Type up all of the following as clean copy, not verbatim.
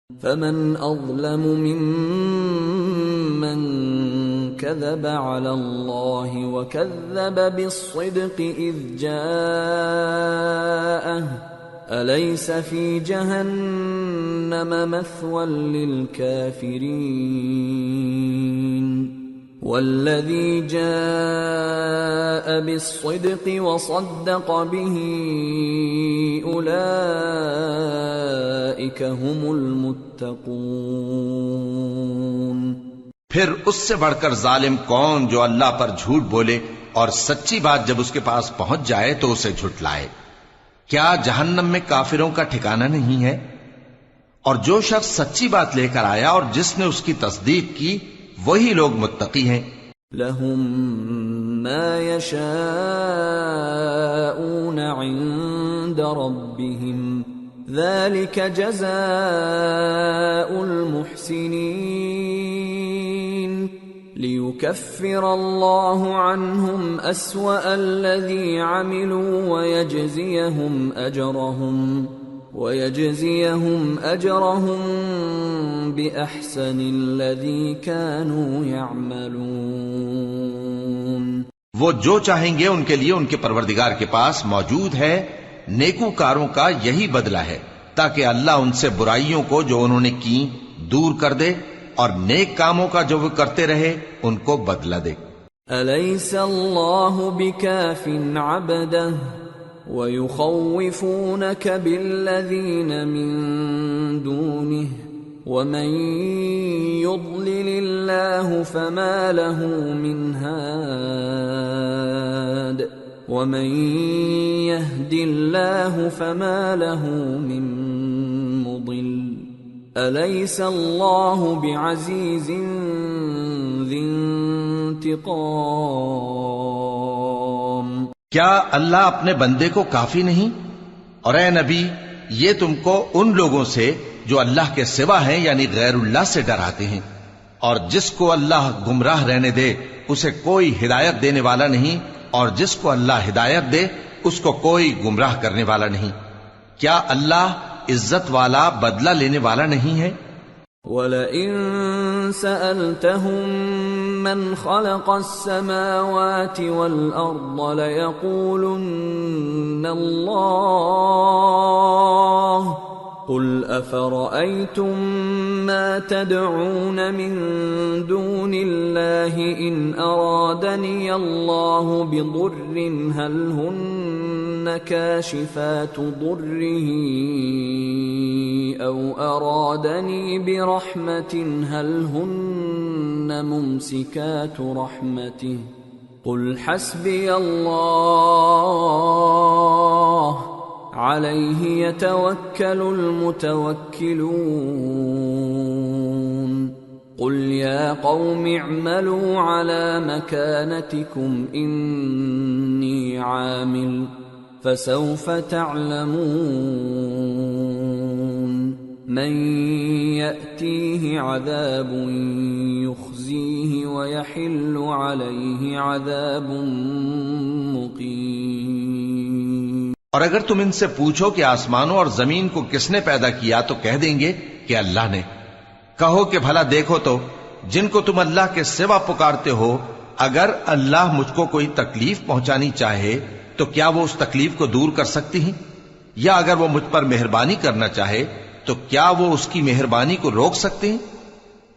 فمن أظلم ممن كذب على الله وكذب بالصدق إذ جاءه أليس في جهنم مثوى للكافرين والذي جاء بالصدق وصدق به أولئك هم المتقون۔ پھر اس سے بڑھ کر ظالم کون جو اللہ پر جھوٹ بولے اور سچی بات جب اس کے پاس پہنچ جائے تو اسے جھٹلائے۔ کیا جہنم میں کافروں کا ٹھکانہ نہیں ہے؟ اور جو شخص سچی بات لے کر آیا اور جس نے اس کی تصدیق کی وہی لوگ متقی ہیں۔ لهم ما يشاءون عند ربهم ذلك جزاء المحسنين ليكفر الله عنهم أسوأ الذي عملوا ويجزيهم أجرهم بأحسن الذي كانوا يعملون۔ وہ جو چاہیں گے ان کے لیے ان کے پروردگار کے پاس موجود ہے، نیکوکاروں کا یہی بدلہ ہے، تاکہ اللہ ان سے برائیوں کو جو انہوں نے کی دور کر دے اور نیک کاموں کا جو وہ کرتے رہے ان کو بدلہ دے۔ أَلَيْسَ اللَّهُ بِكَافٍ عَبْدَهُ وَيُخَوِّفُونَكَ بِالَّذِينَ مِن دُونِهِ وَمَن يُضْلِلِ اللَّهُ فَمَا لَهُ مِنْ هَادٍ وَمَن يَهْدِ اللَّهُ فَمَا لَهُ مِن مُضِلٍّ أَلَيْسَ اللَّهُ بِعَزِيزٍ ذِي انتقام۔ کیا اللہ اپنے بندے کو کافی نہیں؟ اور اے نبی یہ تم کو ان لوگوں سے جو اللہ کے سوا ہیں یعنی غیر اللہ سے ڈراتے ہیں، اور جس کو اللہ گمراہ رہنے دے اسے کوئی ہدایت دینے والا نہیں، اور جس کو اللہ ہدایت دے اس کو کوئی گمراہ کرنے والا نہیں۔ کیا اللہ عزت والا بدلہ لینے والا نہیں ہے؟ وَلَئِن سَأَلْتَهُم مَّنْ خَلَقَ السَّمَاوَاتِ وَالْأَرْضَ لَيَقُولُنَّ اللَّهُ قُلْ أَفَرَأَيْتُم مَّا تَدْعُونَ مِن دُونِ اللَّهِ إِنْ أَرَادَنِيَ اللَّهُ بِضُرٍّ هَلْ هُنَّ كَاشِفَاتُ ضُرِّهِ أَوْ أَرَادَنِي بِرَحْمَةٍ هَلْ هُنَّ مُمْسِكَاتُ رَحْمَتِهِ قُلْ حَسْبِيَ اللَّهُ عَلَيْهِ يَتَوَكَّلُ الْمُتَوَكِّلُونَ قُلْ يَا قَوْمِ اعْمَلُوا عَلَى مَكَانَتِكُمْ إِنِّي عَامِلٌ فَسَوْفَ تَعْلَمُونَ مَن يَأْتِيهِ عَذَابٌ يُخْزِيهِ وَيَحِلُّ عَلَيْهِ عَذَابٌ مُقِيمٌ۔ اور اگر تم ان سے پوچھو کہ آسمانوں اور زمین کو کس نے پیدا کیا تو کہہ دیں گے کہ اللہ نے۔ کہو کہ بھلا دیکھو تو جن کو تم اللہ کے سوا پکارتے ہو، اگر اللہ مجھ کو کوئی تکلیف پہنچانی چاہے تو کیا وہ اس تکلیف کو دور کر سکتی ہیں؟ یا اگر وہ مجھ پر مہربانی کرنا چاہے تو کیا وہ اس کی مہربانی کو روک سکتے ہیں؟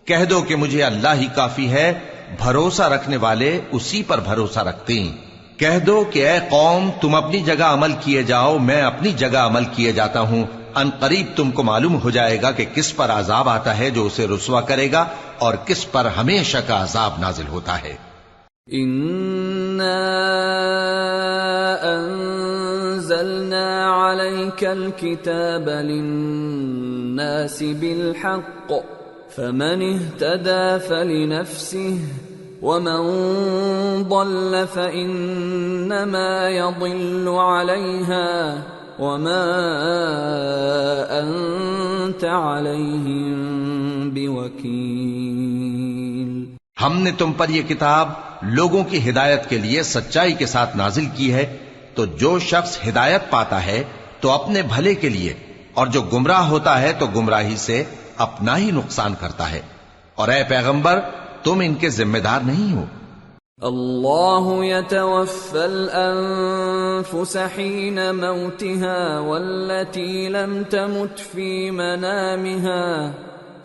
کہہ دو کہ مجھے اللہ ہی کافی ہے، بھروسہ رکھنے والے اسی پر بھروسہ رکھتے ہیں۔ کہہ دو کہ اے قوم تم اپنی جگہ عمل کیے جاؤ، میں اپنی جگہ عمل کیے جاتا ہوں، ان قریب تم کو معلوم ہو جائے گا کہ کس پر عذاب آتا ہے جو اسے رسوا کرے گا اور کس پر ہمیشہ کا عذاب نازل ہوتا ہے۔ إِنَّا أَنزَلْنَا عَلَيْكَ الْكِتَابَ لِلنَّاسِ بِالْحَقِّ فَمَنِ اهْتَدَى فَلِنَفْسِهِ وَمَن ضَلَّ فَإِنَّمَا يَضِلُّ عَلَيْهَا وَمَا أَنتَ عَلَيْهِم بِوَكِيلٍ۔ ہم نے تم پر یہ کتاب لوگوں کی ہدایت کے لیے سچائی کے ساتھ نازل کی ہے، تو جو شخص ہدایت پاتا ہے تو اپنے بھلے کے لیے، اور جو گمراہ ہوتا ہے تو گمراہی سے اپنا ہی نقصان کرتا ہے، اور اے پیغمبر تم ان کے ذمہ دار نہیں ہو۔ اللہ يتوفى الأنفس حين موتها والتي لم تمت في منامها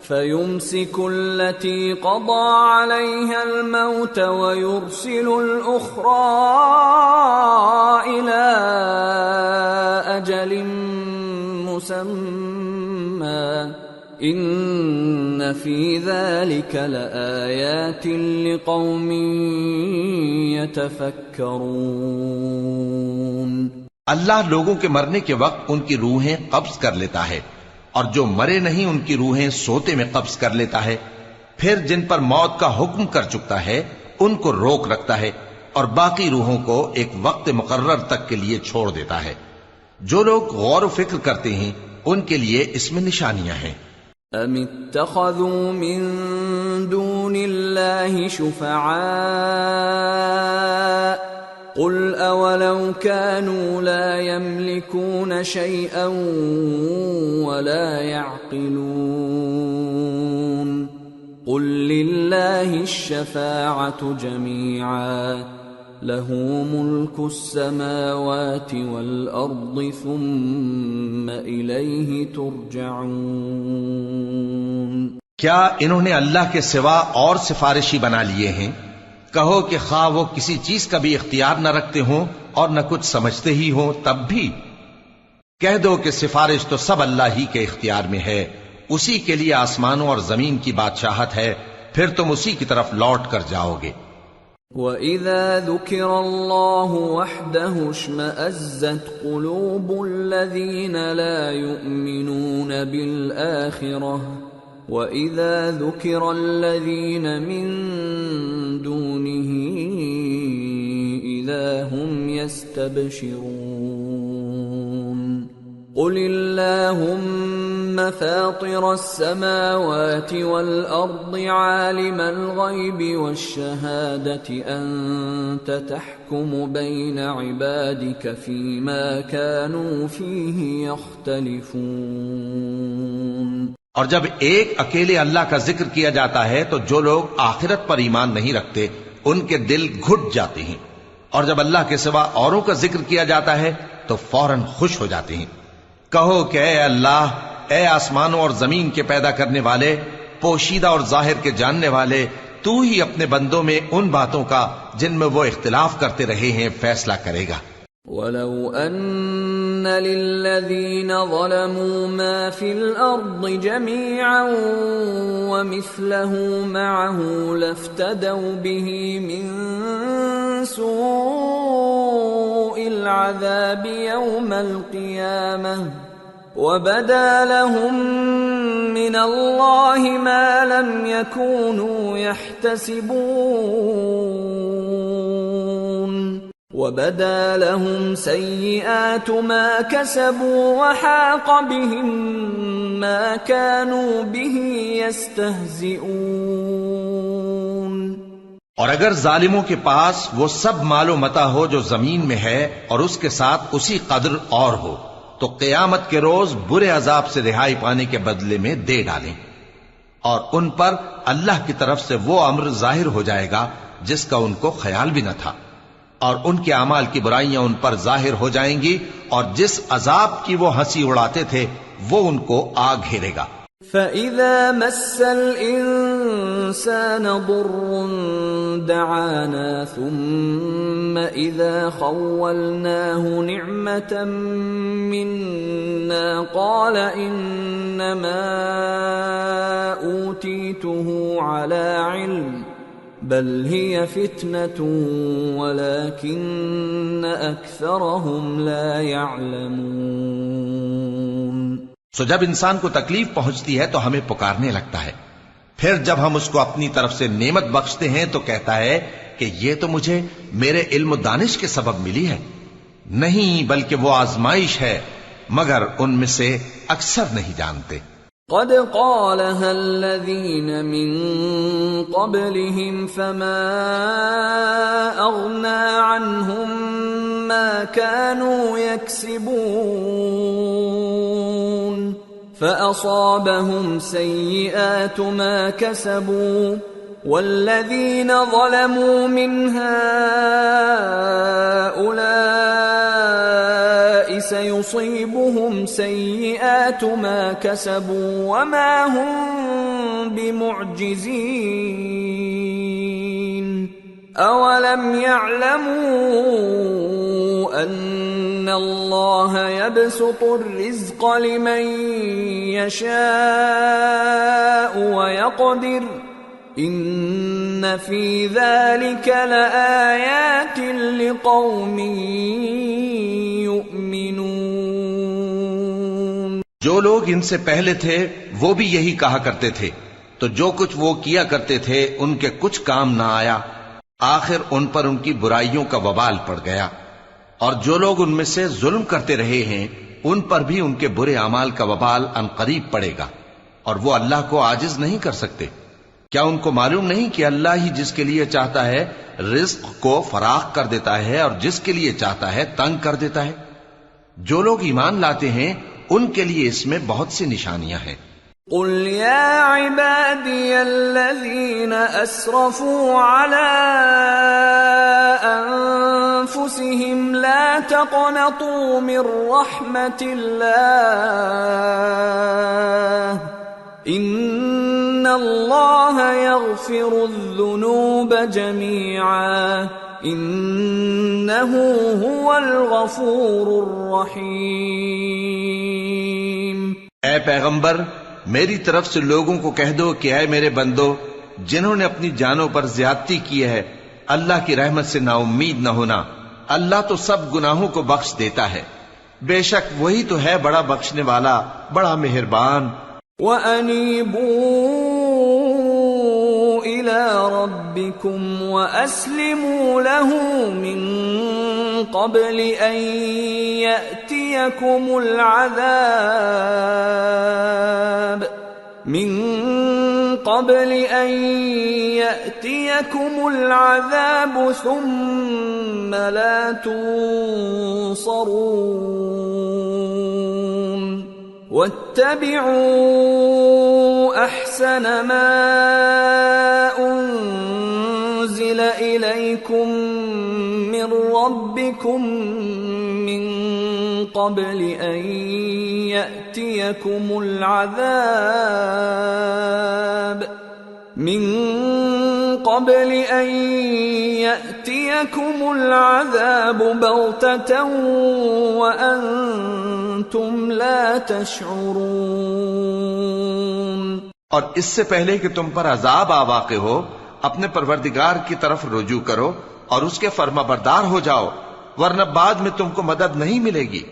فيمسك التي قضى عليها الموت ويرسل الأخرى إلى أجل مسمى ان فی ذلک لآیات لقوم یتفکرون۔ اللہ لوگوں کے مرنے کے وقت ان کی روحیں قبض کر لیتا ہے، اور جو مرے نہیں ان کی روحیں سوتے میں قبض کر لیتا ہے، پھر جن پر موت کا حکم کر چکتا ہے ان کو روک رکھتا ہے، اور باقی روحوں کو ایک وقت مقرر تک کے لیے چھوڑ دیتا ہے۔ جو لوگ غور و فکر کرتے ہیں ان کے لیے اس میں نشانیاں ہیں۔ ام اتخذوا من دون اللہ شفعاء قل اولو كانوا لا يملكون شيئا ولا يعقلون قل لله الشفاعة جميعا له ملك السماوات والأرض ثم إليه ترجعون۔ کیا انہوں نے اللہ کے سوا اور سفارشی بنا لیے ہیں؟ کہو کہ خواہ وہ کسی چیز کا بھی اختیار نہ رکھتے ہوں اور نہ کچھ سمجھتے ہی ہوں تب بھی کہہ دو کہ سفارش تو سب اللہ ہی کے اختیار میں ہے، اسی کے لیے آسمانوں اور زمین کی بادشاہت ہے، پھر تم اسی کی طرف لوٹ کر جاؤ گے۔ وَإِذَا ذُكِرَ اللَّهُ وَحْدَهُ اشْمَأَزَّتْ قُلُوبُ الَّذِينَ لَا يُؤْمِنُونَ بِالْآخِرَةِ وَإِذَا ذُكِرَ الَّذِينَ مِن دُونِهِ إِذَا هُمْ يَسْتَبْشِرُونَ قُلِ اللَّهُمَّ فَاطِرَ السَّمَاوَاتِ وَالْأَرْضِ عَالِمَ الْغَيْبِ وَالشَّهَادَةِ أَنْتَ تَحْكُمُ بَيْنَ عِبَادِكَ فِيمَا كَانُوا فِيهِ يَخْتَلِفُونَ۔ اور جب ایک اکیلے اللہ کا ذکر کیا جاتا ہے تو جو لوگ آخرت پر ایمان نہیں رکھتے ان کے دل گھٹ جاتے ہیں، اور جب اللہ کے سوا اوروں کا ذکر کیا جاتا ہے تو فوراً خوش ہو جاتے ہیں۔ کہو کہ اے اللہ، اے آسمانوں اور زمین کے پیدا کرنے والے، پوشیدہ اور ظاہر کے جاننے والے، تو ہی اپنے بندوں میں ان باتوں کا جن میں وہ اختلاف کرتے رہے ہیں فیصلہ کرے گا۔ وَلَوْ أَنَّ لِلَّذِينَ ظَلَمُوا مَا فِي الْأَرْضِ جَمِيعًا وَمِثْلَهُ مَعَهُ لَافْتَدَوْا بِهِ مِنْ سُوءِ الْعَذَابِ يَوْمَ الْقِيَامَةِ وَبَدَا لَهُم مِّنَ اللَّهِ مَا لَمْ يَكُونُوا يَحْتَسِبُونَ وَبَدَا لَهُمْ سَيِّئَاتُ مَا كَسَبُوا وَحَاقَ بِهِمْ مَا كَانُوا بِهِ يَسْتَهْزِئُونَ۔ اور اگر ظالموں کے پاس وہ سب مال و متاع ہو جو زمین میں ہے اور اس کے ساتھ اسی قدر اور ہو تو قیامت کے روز برے عذاب سے رہائی پانے کے بدلے میں دے ڈالیں، اور ان پر اللہ کی طرف سے وہ امر ظاہر ہو جائے گا جس کا ان کو خیال بھی نہ تھا، اور ان کے اعمال کی برائیاں ان پر ظاہر ہو جائیں گی، اور جس عذاب کی وہ ہنسی اڑاتے تھے وہ ان کو آ گھیرے گا۔ فَإِذَا مَسَّ الْإِنسَانَ ضُرٌّ دَعَانَا ثُمَّ إِذَا خَوَّلْنَاهُ نِعْمَةً مِنَّا قَالَ إِنَّمَا أُوتِيتُهُ عَلَى عِلْمٍ بل هي فتنة ولكن أكثرهم لا يعلمون۔ سو جب انسان کو تکلیف پہنچتی ہے تو ہمیں پکارنے لگتا ہے، پھر جب ہم اس کو اپنی طرف سے نعمت بخشتے ہیں تو کہتا ہے کہ یہ تو مجھے میرے علم و دانش کے سبب ملی ہے، نہیں بلکہ وہ آزمائش ہے، مگر ان میں سے اکثر نہیں جانتے۔ قد قالها الذين من قبلهم فما أغنى عنهم ما كانوا يكسبون فأصابهم سيئات ما كسبوا والذين ظلموا من هؤلاء سيصيبهم سيئات ما كسبوا وما هم بمعجزين أولم يعلموا أن الله يبسط الرزق لمن يشاء ويقدر إن في ذلك لآيات لقوم يؤمنون۔ جو لوگ ان سے پہلے تھے وہ بھی یہی کہا کرتے تھے، تو جو کچھ وہ کیا کرتے تھے ان کے کچھ کام نہ آیا، آخر ان پر ان کی برائیوں کا وبال پڑ گیا۔ اور جو لوگ ان میں سے ظلم کرتے رہے ہیں ان پر بھی ان کے برے اعمال کا وبال عنقریب پڑے گا، اور وہ اللہ کو عاجز نہیں کر سکتے۔ کیا ان کو معلوم نہیں کہ اللہ ہی جس کے لیے چاہتا ہے رزق کو فراخ کر دیتا ہے اور جس کے لیے چاہتا ہے تنگ کر دیتا ہے؟ جو لوگ ایمان لاتے ہیں ان کے لیے اس میں بہت سی نشانیاں ہیں۔ قل يا عبادي الذين أسرفوا على أنفسهم لا تقنطوا من رحمة الله إن الله يغفر الذنوب جميعا إنه هو الغفور الرحيم۔ اے پیغمبر، میری طرف سے لوگوں کو کہہ دو کہ اے میرے بندو، جنہوں نے اپنی جانوں پر زیادتی کی ہے، اللہ کی رحمت سے نا امید نہ ہونا۔ اللہ تو سب گناہوں کو بخش دیتا ہے، بے شک وہی تو ہے بڑا بخشنے والا، بڑا مہربان۔ وَأَنِيبُوا إِلَى رَبِّكُمْ وَأَسْلِمُوا لَهُ مِن قَبْلِ أَن يَأْتِيَكُمُ الْعَذَابُ ثُمَّ لَا تُنصَرُونَ وَاتَّبِعُوا أَحْسَنَ مَا أُنزِلَ إِلَيْكُم مِّن رَّبِّكُم مِّن قَبْلِ أَن يَأْتِيَكُمُ الْعَذَابُ بَغْتَةً وَأَنتُمْ لَا تَشْعُرُونَ۔ اور اس سے پہلے کہ تم پر عذاب آ واقع ہو، اپنے پروردگار کی طرف رجوع کرو اور اس کے فرما بردار ہو جاؤ، ورنہ بعد میں تم کو مدد نہیں ملے گی۔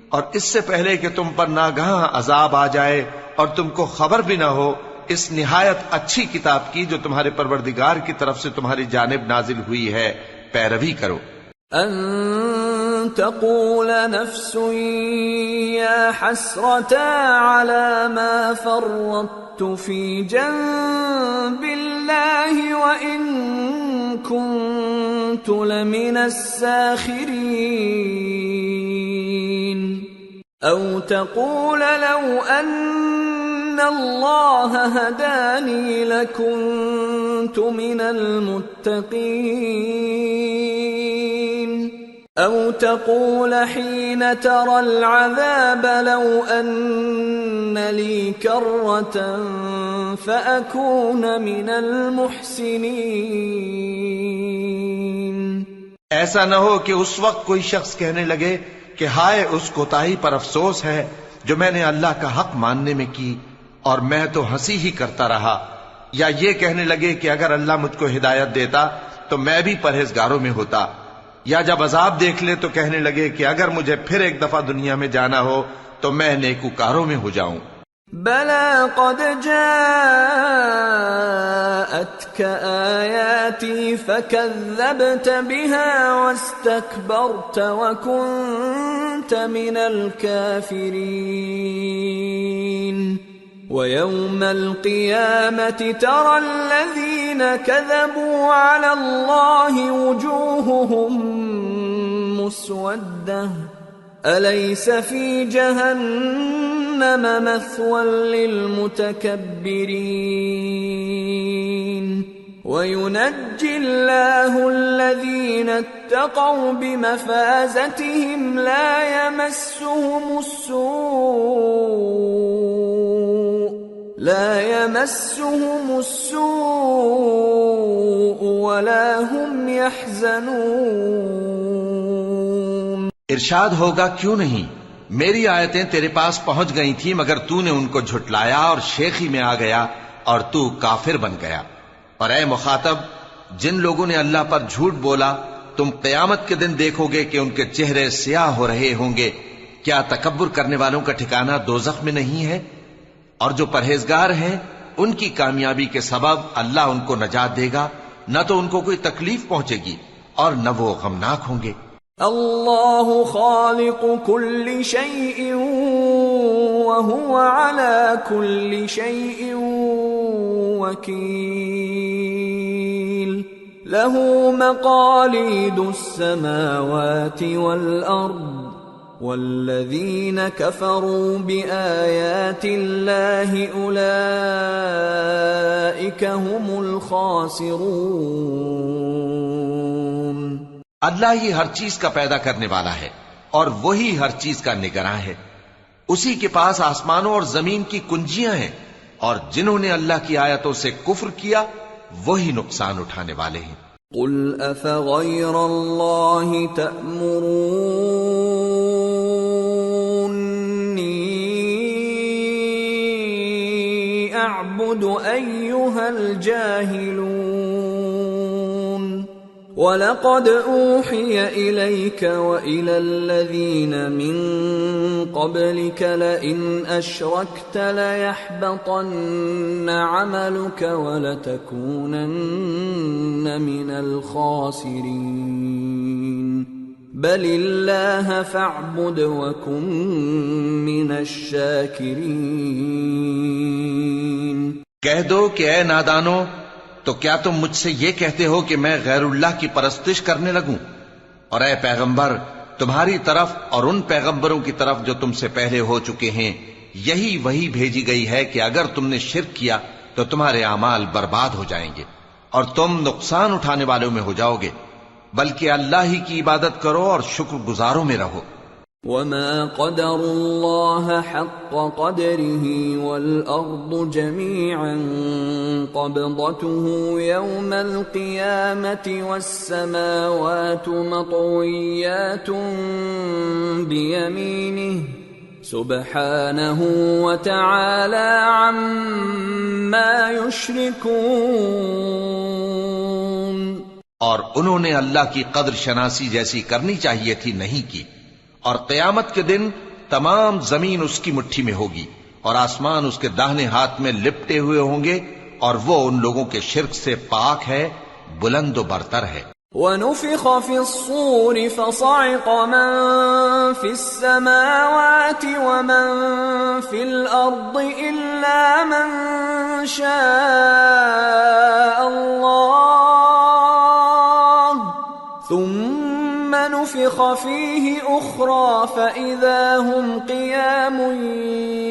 اور اس سے پہلے کہ تم پر ناگہاں عذاب آ جائے اور تم کو خبر بھی نہ ہو، اس نہایت اچھی کتاب کی جو تمہارے پروردگار کی طرف سے تمہاری جانب نازل ہوئی ہے پیروی کرو۔ ان تقول نفس یا حسرتا علی ما فرطت فی جنب اللہ وان كنت لمن الساخرین او تقول لو ان اللہ ہدانی لکنت من المتقین او تقول حین ترى العذاب لو ان لی کرة فأکون من المحسنین۔ ایسا نہ ہو کہ اس وقت کوئی شخص کہنے لگے کہ ہائے اس کوتاہی پر افسوس ہے جو میں نے اللہ کا حق ماننے میں کی اور میں تو ہنسی ہی کرتا رہا، یا یہ کہنے لگے کہ اگر اللہ مجھ کو ہدایت دیتا تو میں بھی پرہیزگاروں میں ہوتا، یا جب عذاب دیکھ لے تو کہنے لگے کہ اگر مجھے پھر ایک دفعہ دنیا میں جانا ہو تو میں نیکوکاروں میں ہو جاؤں۔ بلى قد جاءتك آياتي فكذبت بها واستكبرت وكنت من الكافرين ويوم القيامة ترى الذين كذبوا على الله وجوههم مسودة أليس في جهنم مثوى للمتكبرين وينجي الله الذين اتقوا بمفازتهم لا يمسهم السوء ولا هم يحزنون۔ ارشاد ہوگا کیوں نہیں، میری آیتیں تیرے پاس پہنچ گئی تھی مگر تو نے ان کو جھٹلایا اور شیخی میں آ گیا اور تو کافر بن گیا۔ اور اے مخاطب، جن لوگوں نے اللہ پر جھوٹ بولا تم قیامت کے دن دیکھو گے کہ ان کے چہرے سیاہ ہو رہے ہوں گے۔ کیا تکبر کرنے والوں کا ٹھکانہ دوزخ میں نہیں ہے؟ اور جو پرہیزگار ہیں ان کی کامیابی کے سبب اللہ ان کو نجات دے گا، نہ تو ان کو کوئی تکلیف پہنچے گی اور نہ وہ غمناک ہوں گے۔ اللہ خالق كل شيء وهو على كل شيء وكيل له مقاليد السماوات والأرض والذين كفروا بآيات الله أولئك هم الخاسرون۔ اللہ ہی ہر چیز کا پیدا کرنے والا ہے اور وہی ہر چیز کا نگراں ہے۔ اسی کے پاس آسمانوں اور زمین کی کنجیاں ہیں، اور جنہوں نے اللہ کی آیتوں سے کفر کیا وہی نقصان اٹھانے والے ہیں۔ قل افغیر اللہ تأمرونی اعبد ایہا الجاہلون وَلَقَدْ أُوحِيَ إِلَيْكَ وَإِلَى الَّذِينَ مِن قَبْلِكَ لَئِنْ أَشْرَكْتَ لَيَحْبَطَنَّ عَمَلُكَ وَلَتَكُونَنَّ مِنَ الْخَاسِرِينَ بَلِ اللَّهَ فَاعْبُدْ وَكُن مِّنَ الشَّاكِرِينَ۔ کہہ دو کہ اے نادانو، تو کیا تم مجھ سے یہ کہتے ہو کہ میں غیر اللہ کی پرستش کرنے لگوں؟ اور اے پیغمبر، تمہاری طرف اور ان پیغمبروں کی طرف جو تم سے پہلے ہو چکے ہیں یہی وہی بھیجی گئی ہے کہ اگر تم نے شرک کیا تو تمہارے اعمال برباد ہو جائیں گے اور تم نقصان اٹھانے والوں میں ہو جاؤ گے، بلکہ اللہ ہی کی عبادت کرو اور شکر گزاروں میں رہو۔ وما قدر الله حق قدره والأرض جميعا قبضته يوم القيامة والسماوات مطويات بيمينه سبحانه وتعالى عما يشركون۔ اور انہوں نے اللہ کی قدر شناسی جیسی کرنی چاہیے تھی نہیں کی، اور قیامت کے دن تمام زمین اس کی مٹھی میں ہوگی اور آسمان اس کے داہنے ہاتھ میں لپٹے ہوئے ہوں گے، اور وہ ان لوگوں کے شرک سے پاک ہے، بلند و برتر ہے۔ وَنُفِخَ فِي الصُّورِ فَصَعِقَ مَن فِي السَّمَاوَاتِ وَمَن فِي الْأَرْضِ إِلَّا مَن شَاءَ اللَّهُ ثُمَّ نُفِخَ فِيهِ أُخْرَى فَإِذَا هُمْ قِيَامٌ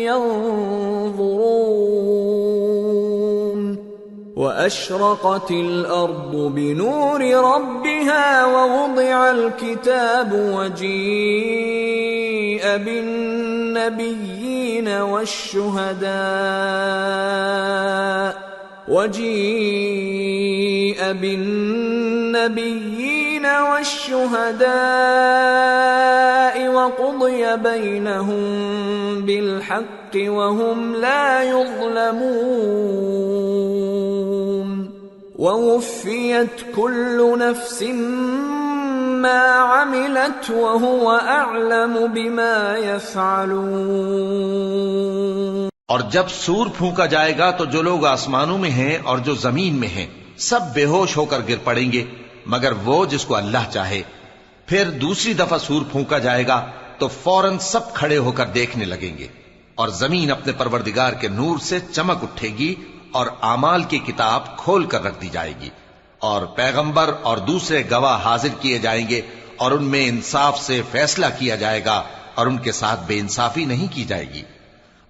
يَنظُرُونَ وَأَشْرَقَتِ الْأَرْضُ بِنُورِ رَبِّهَا وَوُضِعَ الْكِتَابُ وَجِيءَ بِالنَّبِيِّينَ والشهداء وقضي بينهم بالحق وهم لا يظلمون ووفيت كل نفس ما عملت وهو أعلم بما يفعلون۔ اور جب سور پھونکا جائے گا تو جو لوگ آسمانوں میں ہیں اور جو زمین میں ہیں سب بے ہوش ہو کر گر پڑیں گے مگر وہ جس کو اللہ چاہے۔ پھر دوسری دفعہ سور پھونکا جائے گا تو فوراً سب کھڑے ہو کر دیکھنے لگیں گے، اور زمین اپنے پروردگار کے نور سے چمک اٹھے گی اور اعمال کی کتاب کھول کر رکھ دی جائے گی، اور پیغمبر اور دوسرے گواہ حاضر کیے جائیں گے، اور ان میں انصاف سے فیصلہ کیا جائے گا اور ان کے ساتھ بے انصافی نہیں کی جائے گی۔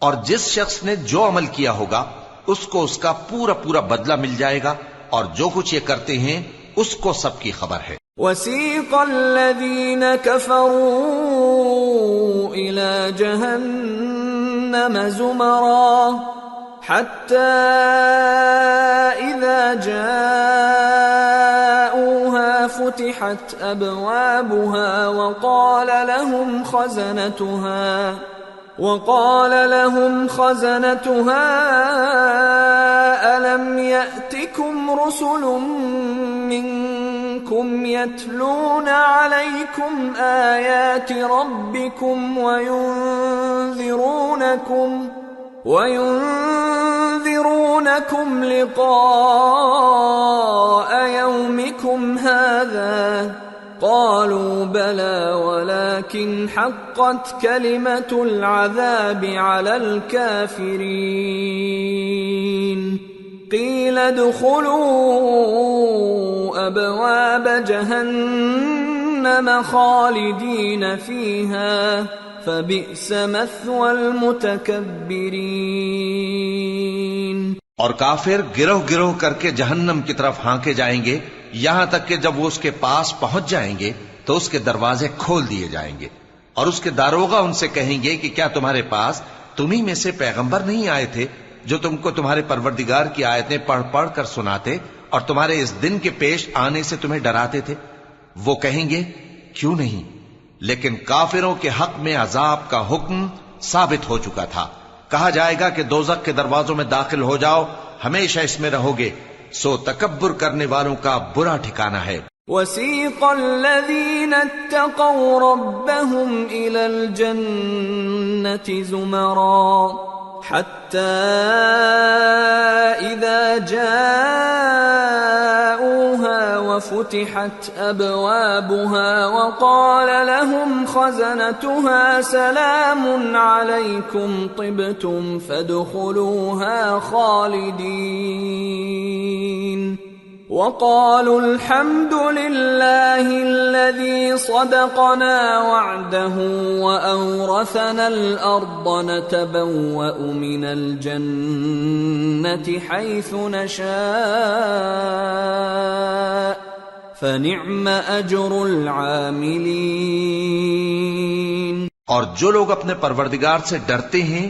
اور جس شخص نے جو عمل کیا ہوگا اس کو اس کا پورا پورا بدلہ مل جائے گا، اور جو کچھ یہ کرتے ہیں اس کو سب کی خبر ہے۔ وَسِيقَ الَّذِينَ كَفَرُوا إِلَى جَهَنَّمَ زُمَرًا حَتَّى إِذَا جَاءُوهَا فُتِحَتْ أَبْوَابُهَا وقال لهم خزنتها ألم يأتكم رسل منكم يتلون عليكم آيات ربكم وينذرونكم لقاء يومكم هذا قالوا بلى ولكن حقت كلمة العذاب على الكافرين قيل ادخلوا أبواب جهنم خالدين فيها فبئس مثوى المتكبرين۔ اور کافر گروہ گروہ کر کے جہنم کی طرف ہانکے جائیں گے، یہاں تک کہ جب وہ اس کے پاس پہنچ جائیں گے تو اس کے دروازے کھول دیے جائیں گے، اور اس کے داروغہ ان سے کہیں گے کہ کیا تمہارے پاس تمہیں میں سے پیغمبر نہیں آئے تھے جو تم کو تمہارے پروردگار کی آیتیں پڑھ پڑھ کر سناتے اور تمہارے اس دن کے پیش آنے سے تمہیں ڈراتے تھے؟ وہ کہیں گے کیوں نہیں، لیکن کافروں کے حق میں عذاب کا حکم ثابت ہو چکا تھا۔ کہا جائے گا کہ دوزخ کے دروازوں میں داخل ہو جاؤ، ہمیشہ اس میں رہو گے، سو تکبر کرنے والوں کا برا ٹھکانہ ہے۔ وَسِيقَ الَّذِينَ اتَّقَوْا رَبَّهُمْ إِلَى الْجَنَّةِ زُمَرًا حَتَّى إِذَا جَاءُوهَا وَفُتِحَتْ أَبْوَابُهَا وَقَالَ لَهُمْ خَزَنَتُهَا سَلَامٌ عَلَيْكُمْ طِبْتُمْ فَادْخُلُوهَا خَالِدِينَ وَقَالُوا الْحَمْدُ لِلَّهِ الَّذِي صَدَقَنَا وَعْدَهُ وَأَوْرَثَنَا الْأَرْضَ نَتَبَوَّأُ مِنَ الْجَنَّةِ حَيْثُ نَشَاءُ فَنِعْمَ أَجْرُ الْعَامِلِينَ۔ اور جو لوگ اپنے پروردگار سے ڈرتے ہیں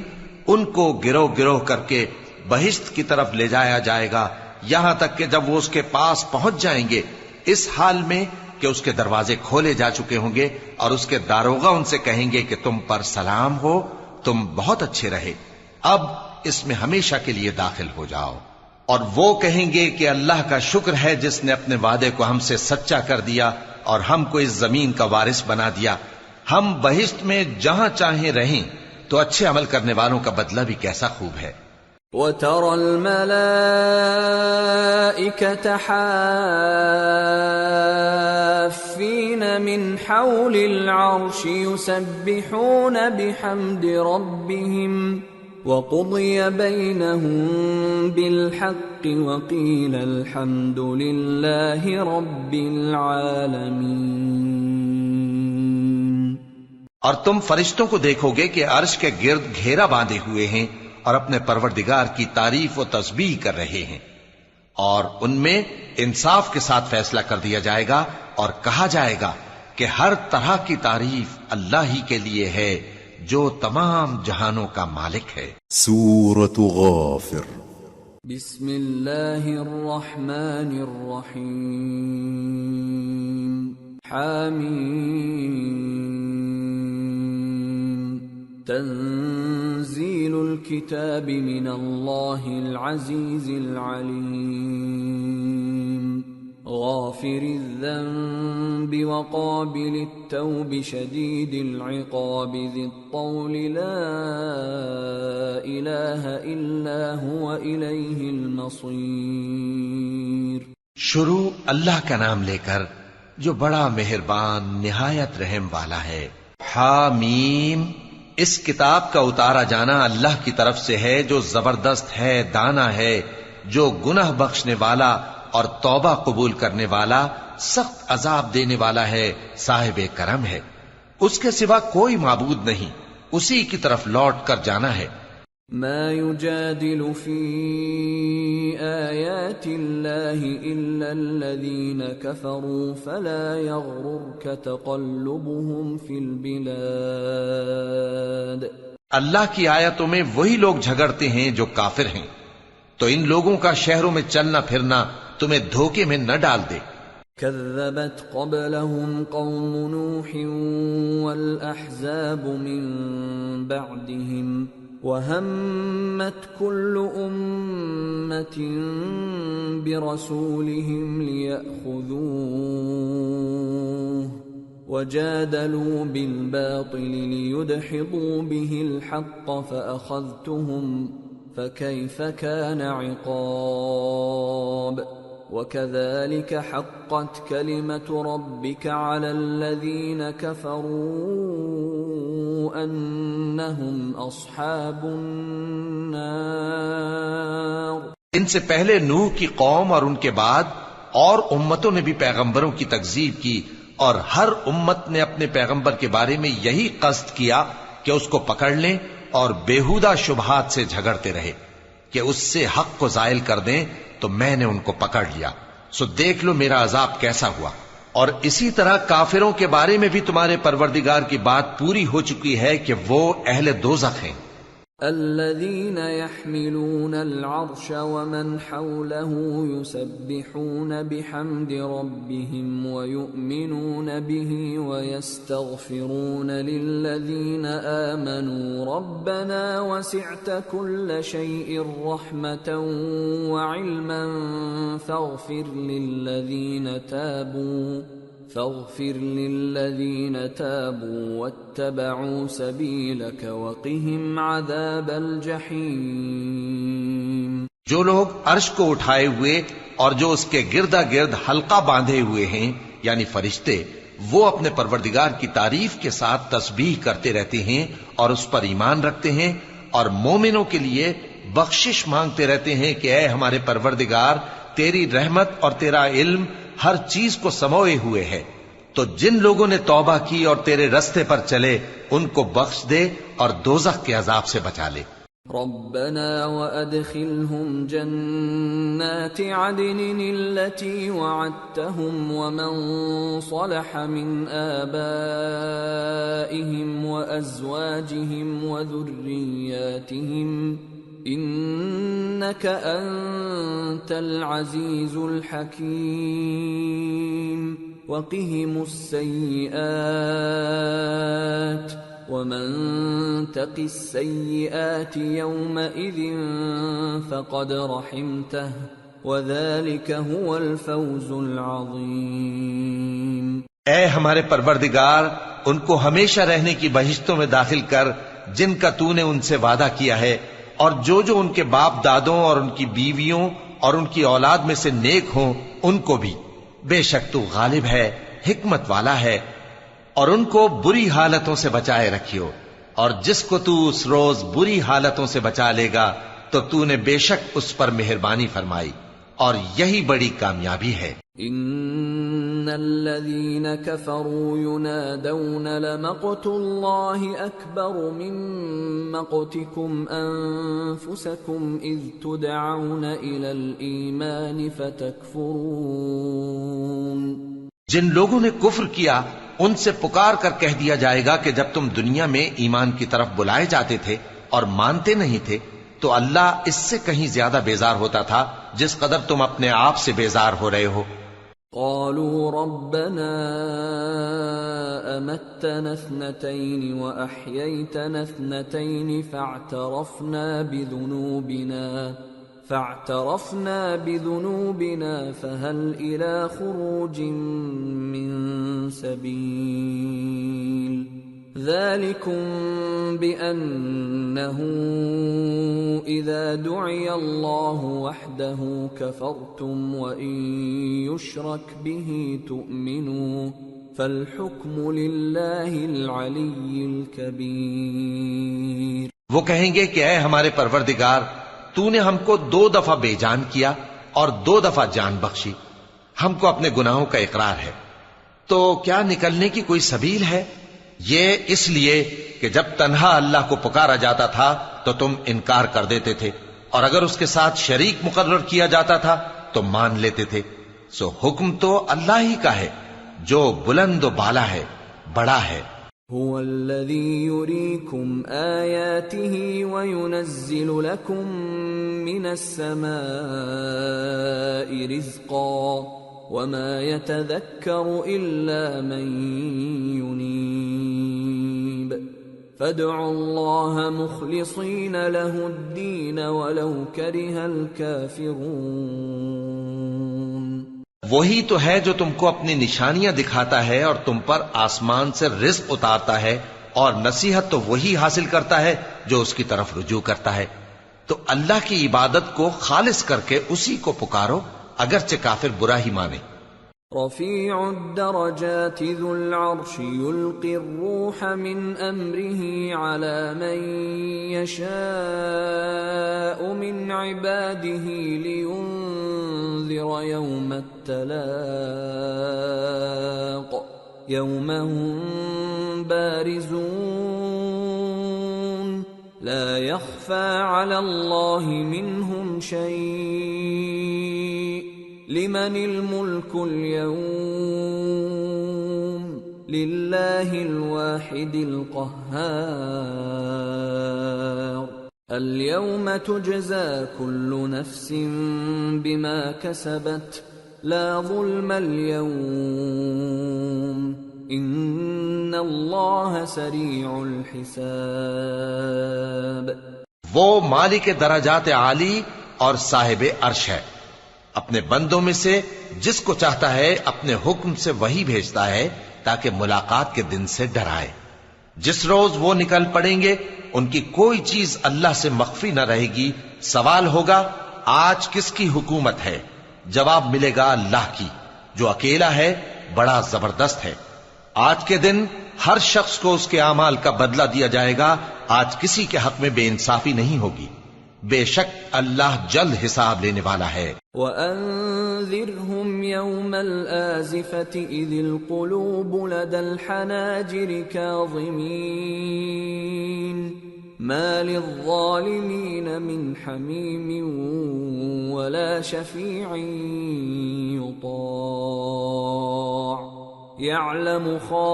ان کو گروہ گروہ کر کے بہشت کی طرف لے جایا جائے گا، یہاں تک کہ جب وہ اس کے پاس پہنچ جائیں گے اس حال میں کہ اس کے دروازے کھولے جا چکے ہوں گے، اور اس کے داروغہ ان سے کہیں گے کہ تم پر سلام ہو، تم بہت اچھے رہے، اب اس میں ہمیشہ کے لیے داخل ہو جاؤ۔ اور وہ کہیں گے کہ اللہ کا شکر ہے جس نے اپنے وعدے کو ہم سے سچا کر دیا اور ہم کو اس زمین کا وارث بنا دیا، ہم بہشت میں جہاں چاہیں رہیں، تو اچھے عمل کرنے والوں کا بدلہ بھی کیسا خوب ہے۔ وَتَرَى الْمَلَائِكَةَ حَافِّينَ مِنْ حَوْلِ الْعَرْشِ يُسَبِّحُونَ بِحَمْدِ رَبِّهِمْ وَقُضِيَ بَيْنَهُم بِالْحَقِّ وَقِيلَ الْحَمْدُ لِلَّهِ رَبِّ الْعَالَمِينَ۔ اور تم فرشتوں کو دیکھو گے کہ عرش کے گرد گھیرا باندھے ہوئے ہیں اور اپنے پروردگار کی تعریف و تسبیح کر رہے ہیں، اور ان میں انصاف کے ساتھ فیصلہ کر دیا جائے گا، اور کہا جائے گا کہ ہر طرح کی تعریف اللہ ہی کے لیے ہے جو تمام جہانوں کا مالک ہے۔ سورة غافر۔ بسم اللہ الرحمن الرحیم۔ حامیم۔ تنزیل الكتاب من اللہ العزیز العلیم۔ غافر الذنب وقابل التوب شدید العقاب ذی الطول لا الہ الا هو الیہ المصیر۔ شروع اللہ کا نام لے کر جو بڑا مہربان نہایت رحم والا ہے۔ حامیم، اس کتاب کا اتارا جانا اللہ کی طرف سے ہے جو زبردست ہے، دانا ہے، جو گناہ بخشنے والا اور توبہ قبول کرنے والا، سخت عذاب دینے والا ہے، صاحب کرم ہے۔ اس کے سوا کوئی معبود نہیں، اسی کی طرف لوٹ کر جانا ہے۔ ما يجادل في آيات الله إلا الذين كفروا فلا يغررك تقلبهم في البلاد. اللہ کی آیتوں میں وہی لوگ جھگڑتے ہیں جو کافر ہیں، تو ان لوگوں کا شہروں میں چلنا پھرنا تمہیں دھوکے میں نہ ڈال دے. كذبت قبلهم قوم نوح والأحزاب من بعدهم وهمت كل أمة برسولهم ليأخذوه وجادلوا بالباطل ليدحضوا به الحق فأخذتهم فكيف كان عقاب. وكذلك حقت كلمة ربك على الذين كفروا أنهم أصحاب النار. ان سے پہلے نوح کی قوم اور ان کے بعد اور امتوں نے بھی پیغمبروں کی تکذیب کی، اور ہر امت نے اپنے پیغمبر کے بارے میں یہی قصد کیا کہ اس کو پکڑ لیں اور بیہودہ شبہات سے جھگڑتے رہے کہ اس سے حق کو زائل کر دیں، تو میں نے ان کو پکڑ لیا. سو دیکھ لو میرا عذاب کیسا ہوا. اور اسی طرح کافروں کے بارے میں بھی تمہارے پروردگار کی بات پوری ہو چکی ہے کہ وہ اہل دوزخ ہیں. الذين يحملون العرش ومن حوله يسبحون بحمد ربهم ويؤمنون به ويستغفرون للذين آمنوا ربنا وسعت كل شيء رحمة وعلما فاغفر للذين تابوا واتبعوا سبيلك وقهم عذاب الجحيم. جو لوگ عرش کو اٹھائے ہوئے اور جو اس کے گردا گرد حلقہ باندھے ہوئے ہیں یعنی فرشتے، وہ اپنے پروردگار کی تعریف کے ساتھ تسبیح کرتے رہتے ہیں اور اس پر ایمان رکھتے ہیں، اور مومنوں کے لیے بخشش مانگتے رہتے ہیں کہ اے ہمارے پروردگار، تیری رحمت اور تیرا علم ہر چیز کو سموئے ہوئے ہے، تو جن لوگوں نے توبہ کی اور تیرے رستے پر چلے ان کو بخش دے اور دوزخ کے عذاب سے بچا لے. ربنا وادخلهم جنات عدن التي وعدتهم ومن صلح من آبائهم وأزواجهم وذرياتهم إنك أنت العزيز الحكيم. وقهم السيئات ومن تق السيئات يومئذ فقد رحمته وذلك هو الفوز العظيم. اے ہمارے پروردگار، ان کو ہمیشہ رہنے کی بہشتوں میں داخل کر جن کا تو نے ان سے وعدہ کیا ہے، اور جو جو ان کے باپ دادوں اور ان کی بیویوں اور ان کی اولاد میں سے نیک ہوں ان کو بھی. بے شک تو غالب ہے، حکمت والا ہے. اور ان کو بری حالتوں سے بچائے رکھیو، اور جس کو تو اس روز بری حالتوں سے بچا لے گا تو تو نے بے شک اس پر مہربانی فرمائی، اور یہی بڑی کامیابی ہے. ان الذين كفروا ينادون لمقت الله اكبر من مقتكم انفسكم اذ تدعون الى الايمان فتكفرون. جن لوگوں نے کفر کیا ان سے پکار کر کہہ دیا جائے گا کہ جب تم دنیا میں ایمان کی طرف بلائے جاتے تھے اور مانتے نہیں تھے تو اللہ اس سے کہیں زیادہ بیزار ہوتا تھا جس قدر تم اپنے آپ سے بیزار ہو رہے ہو. قالوا ربنا امتنا اثنتين واحييتنا اثنتين فاعترفنا بذنوبنا فهل الى خروج من سبيل. ذلكم بأنه إذا دعي الله وحده كفرتم وإن يشرك به تؤمنوا فالحكم لله العلي الكبير. وہ کہیں گے کہ اے ہمارے پروردگار، تو نے ہم کو 2 دفعہ بے جان کیا اور 2 دفعہ جان بخشی، ہم کو اپنے گناہوں کا اقرار ہے، تو کیا نکلنے کی کوئی سبیل ہے؟ یہ اس لیے کہ جب تنہا اللہ کو پکارا جاتا تھا تو تم انکار کر دیتے تھے، اور اگر اس کے ساتھ شریک مقرر کیا جاتا تھا تو مان لیتے تھے۔ سو حکم تو اللہ ہی کا ہے جو بلند و بالا ہے، بڑا ہے۔ هو الذي يريكم آياته وينزل لكم من السماء رزقا وما يتذكر إلا من ينيب فادعوا الله مخلصين له الدين ولو كره الكافرون۔ وہی تو ہے جو تم کو اپنی نشانیاں دکھاتا ہے اور تم پر آسمان سے رزق اتارتا ہے، اور نصیحت تو وہی حاصل کرتا ہے جو اس کی طرف رجوع کرتا ہے۔ تو اللہ کی عبادت کو خالص کر کے اسی کو پکارو، اگرچہ کافر برا ہی مانے۔ رفیع الدرجات ذو العرش يلقي الروح من امره على من يشاء من عباده لينذر يوم التلاق يوم هم بارزون لا يخفى على الله منهم شيء لمن الملك اليوم لله الواحد القهار اليوم تجزى كل نفس بما كسبت لا ظلم اليوم ان الله سريع الحساب۔ وہ مالک درجات عالی اور صاحب عرش ہے، اپنے بندوں میں سے جس کو چاہتا ہے اپنے حکم سے وہی بھیجتا ہے تاکہ ملاقات کے دن سے ڈرائے۔ جس روز وہ نکل پڑیں گے ان کی کوئی چیز اللہ سے مخفی نہ رہے گی۔ سوال ہوگا آج کس کی حکومت ہے؟ جواب ملے گا اللہ کی جو اکیلا ہے، بڑا زبردست ہے۔ آج کے دن ہر شخص کو اس کے اعمال کا بدلہ دیا جائے گا، آج کسی کے حق میں بے انصافی نہیں ہوگی۔ بے شک اللہ جلد حساب لینے والا ہے۔ وَأَنذِرْهُمْ يَوْمَ الْآزِفَةِ إِذِ الْقُلُوبُ لَدَى الْحَنَاجِرِ كَاظِمِينَ مَا لِلظَّالِمِينَ مِنْ حَمِيمٍ وَلَا شَفِيعٍ يُطَاعُ يَعْلَمُ خَائِنَةَ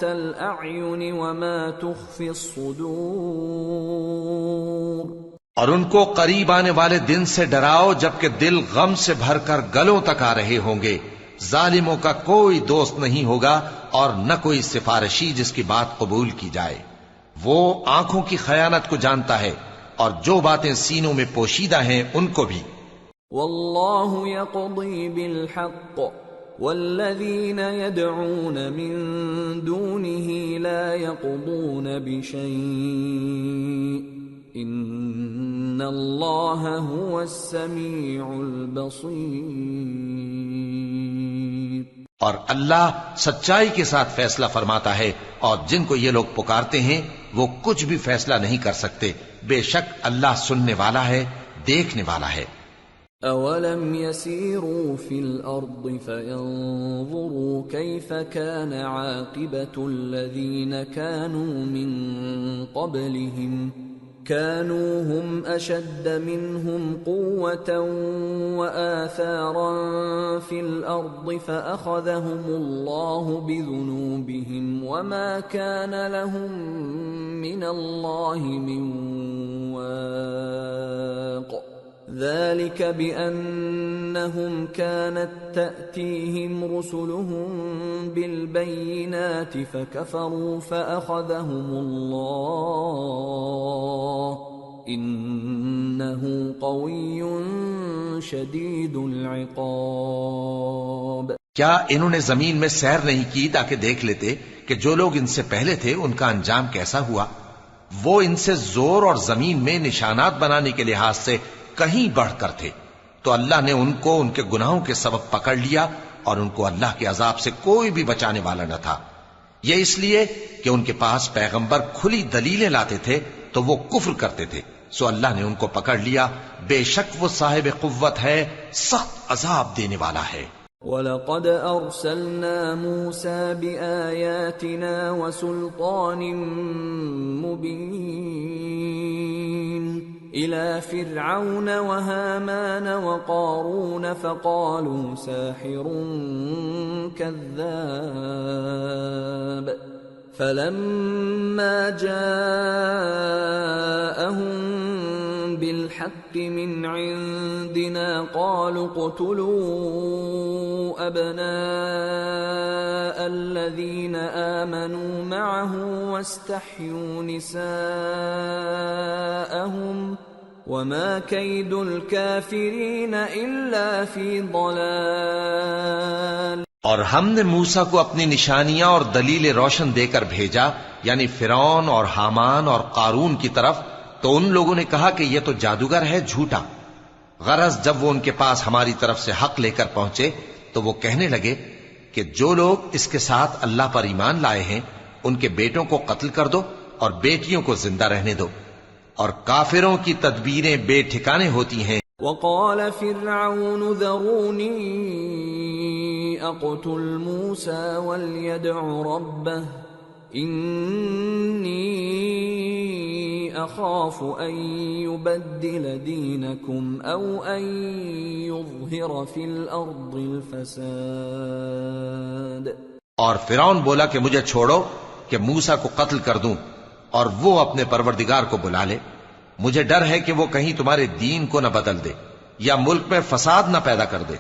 الْأَعْيُنِ وَمَا تُخْفِي الصُّدُورُ۔ اور ان کو قریب آنے والے دن سے ڈراؤ جبکہ دل غم سے بھر کر گلوں تک آ رہے ہوں گے۔ ظالموں کا کوئی دوست نہیں ہوگا اور نہ کوئی سفارشی جس کی بات قبول کی جائے۔ وہ آنکھوں کی خیانت کو جانتا ہے اور جو باتیں سینوں میں پوشیدہ ہیں ان کو بھی۔ واللہ یقضی بالحق والذین يدعون من دونه لا يقضون بشیء ان اللہ هو السمیع البصیر۔ اور اللہ سچائی کے ساتھ فیصلہ فرماتا ہے، اور جن کو یہ لوگ پکارتے ہیں وہ کچھ بھی فیصلہ نہیں کر سکتے۔ بے شک اللہ سننے والا ہے، دیکھنے والا ہے۔ اولم يسيروا في الارض فينظروا كيف كان عاقبة الذين كانوا من قبلهم كانوا هم اشد منهم قوة واثارا في الارض فاخذهم الله بذنوبهم وما كان لهم من الله من واق ذلك بأنهم كانت تأتيهم رسلهم بالبينات فكفروا فأخذهم الله إنه قوي شديد العقاب۔ کیا انہوں نے زمین میں سیر نہیں کی تاکہ دیکھ لیتے کہ جو لوگ ان سے پہلے تھے ان کا انجام کیسا ہوا؟ وہ ان سے زور اور زمین میں نشانات بنانے کے لحاظ سے کہیں بڑھ کر تھے، تو اللہ نے ان کو ان کے گناہوں کے سبب پکڑ لیا اور ان کو اللہ کے عذاب سے کوئی بھی بچانے والا نہ تھا۔ یہ اس لیے کہ ان کے پاس پیغمبر کھلی دلیلیں لاتے تھے تو وہ کفر کرتے تھے، سو اللہ نے ان کو پکڑ لیا۔ بے شک وہ صاحب قوت ہے، سخت عذاب دینے والا ہے۔ وَلَقَدْ أَرْسَلْنَا مُوسَى بِآيَاتِنَا وَسُلْطَانٍ مُبِينٍ إِلَى فِرْعَوْنَ وَهَامَانَ وَقَارُونَ فَقَالُوا سَاحِرٌ كَذَّابٌ فَلَمَّا جَاءَهُم بِالْحَقِّ مِنْ عِندِنَا قَالُوا اقْتُلُوا أَبْنَاءَ الَّذِينَ آمَنُوا مَعَهُ وَاسْتَحْيُوا نِسَاءَهُمْ وَمَا كَيْدُ الْكَافِرِينَ إِلَّا فِي ضَلَالٍ۔ اور ہم نے موسیٰ کو اپنی نشانیاں اور دلیل روشن دے کر بھیجا، یعنی فرعون اور حامان اور قارون کی طرف، تو ان لوگوں نے کہا کہ یہ تو جادوگر ہے، جھوٹا۔ غرض جب وہ ان کے پاس ہماری طرف سے حق لے کر پہنچے تو وہ کہنے لگے کہ جو لوگ اس کے ساتھ اللہ پر ایمان لائے ہیں ان کے بیٹوں کو قتل کر دو اور بیٹیوں کو زندہ رہنے دو، اور کافروں کی تدبیریں بے ٹھکانے ہوتی ہیں۔ وقال فرعون ذروني اقتل موسى وليدع ربه إني أخاف أن يبدل دينكم أو أن يظهر في الأرض الفساد۔ اور فرعون بولا کہ مجھے چھوڑو کہ موسیٰ کو قتل کر دوں اور وہ اپنے پروردگار کو بلا لے، مجھے ڈر ہے کہ وہ کہیں تمہارے دین کو نہ بدل دے یا ملک میں فساد نہ پیدا کر دے۔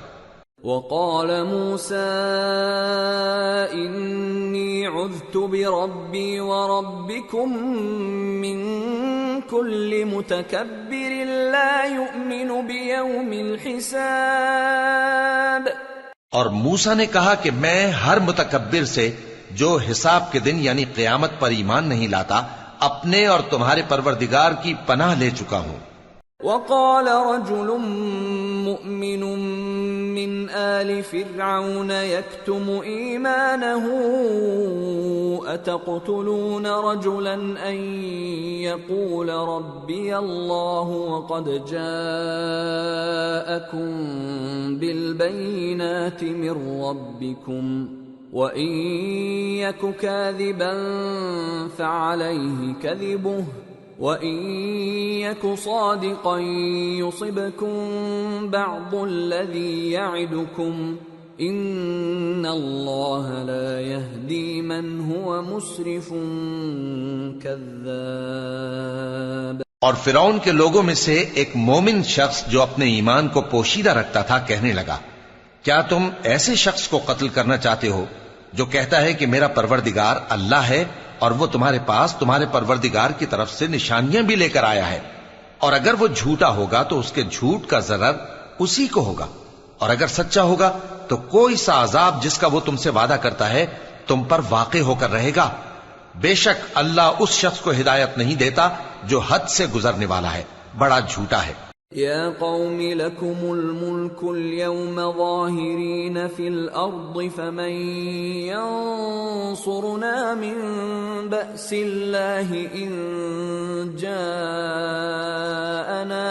وقال موسى إني عذت بربي وربكم من كل متكبر لا يؤمن بيوم الحساب۔ اور موسیٰ نے کہا کہ میں ہر متکبر سے جو حساب کے دن یعنی قیامت پر ایمان نہیں لاتا اپنے اور تمہارے پروردگار کی پناہ لے چکا ہوں۔ وقال رجل مؤمن من آل فرعون يكتم إيمانه أتقتلون رجلا أن يقول ربي الله وقد جاءكم بالبينات من ربكم وَإِن يَكُ كَاذِبًا فَعَلَيْهِ كَذِبُهُ وَإِن يَكُ صَادِقًا يُصِبْكُم بَعْضُ الَّذِي يَعِدُكُمْ إِنَّ اللَّهَ لَا يَهْدِي مَنْ هُوَ مُسْرِفٌ كَذَّابٌ۔ اور فرعون کے لوگوں میں سے ایک مومن شخص جو اپنے ایمان کو پوشیدہ رکھتا تھا کہنے لگا، کیا تم ایسے شخص کو قتل کرنا چاہتے ہو جو کہتا ہے کہ میرا پروردگار اللہ ہے اور وہ تمہارے پاس تمہارے پروردگار کی طرف سے نشانیاں بھی لے کر آیا ہے، اور اگر وہ جھوٹا ہوگا تو اس کے جھوٹ کا ضرر اسی کو ہوگا، اور اگر سچا ہوگا تو کوئی سا عذاب جس کا وہ تم سے وعدہ کرتا ہے تم پر واقع ہو کر رہے گا۔ بے شک اللہ اس شخص کو ہدایت نہیں دیتا جو حد سے گزرنے والا ہے، بڑا جھوٹا ہے۔ يا قوم لكم الملك اليوم ظاهرين في الأرض فمن ينصرنا من بأس الله إن جاءنا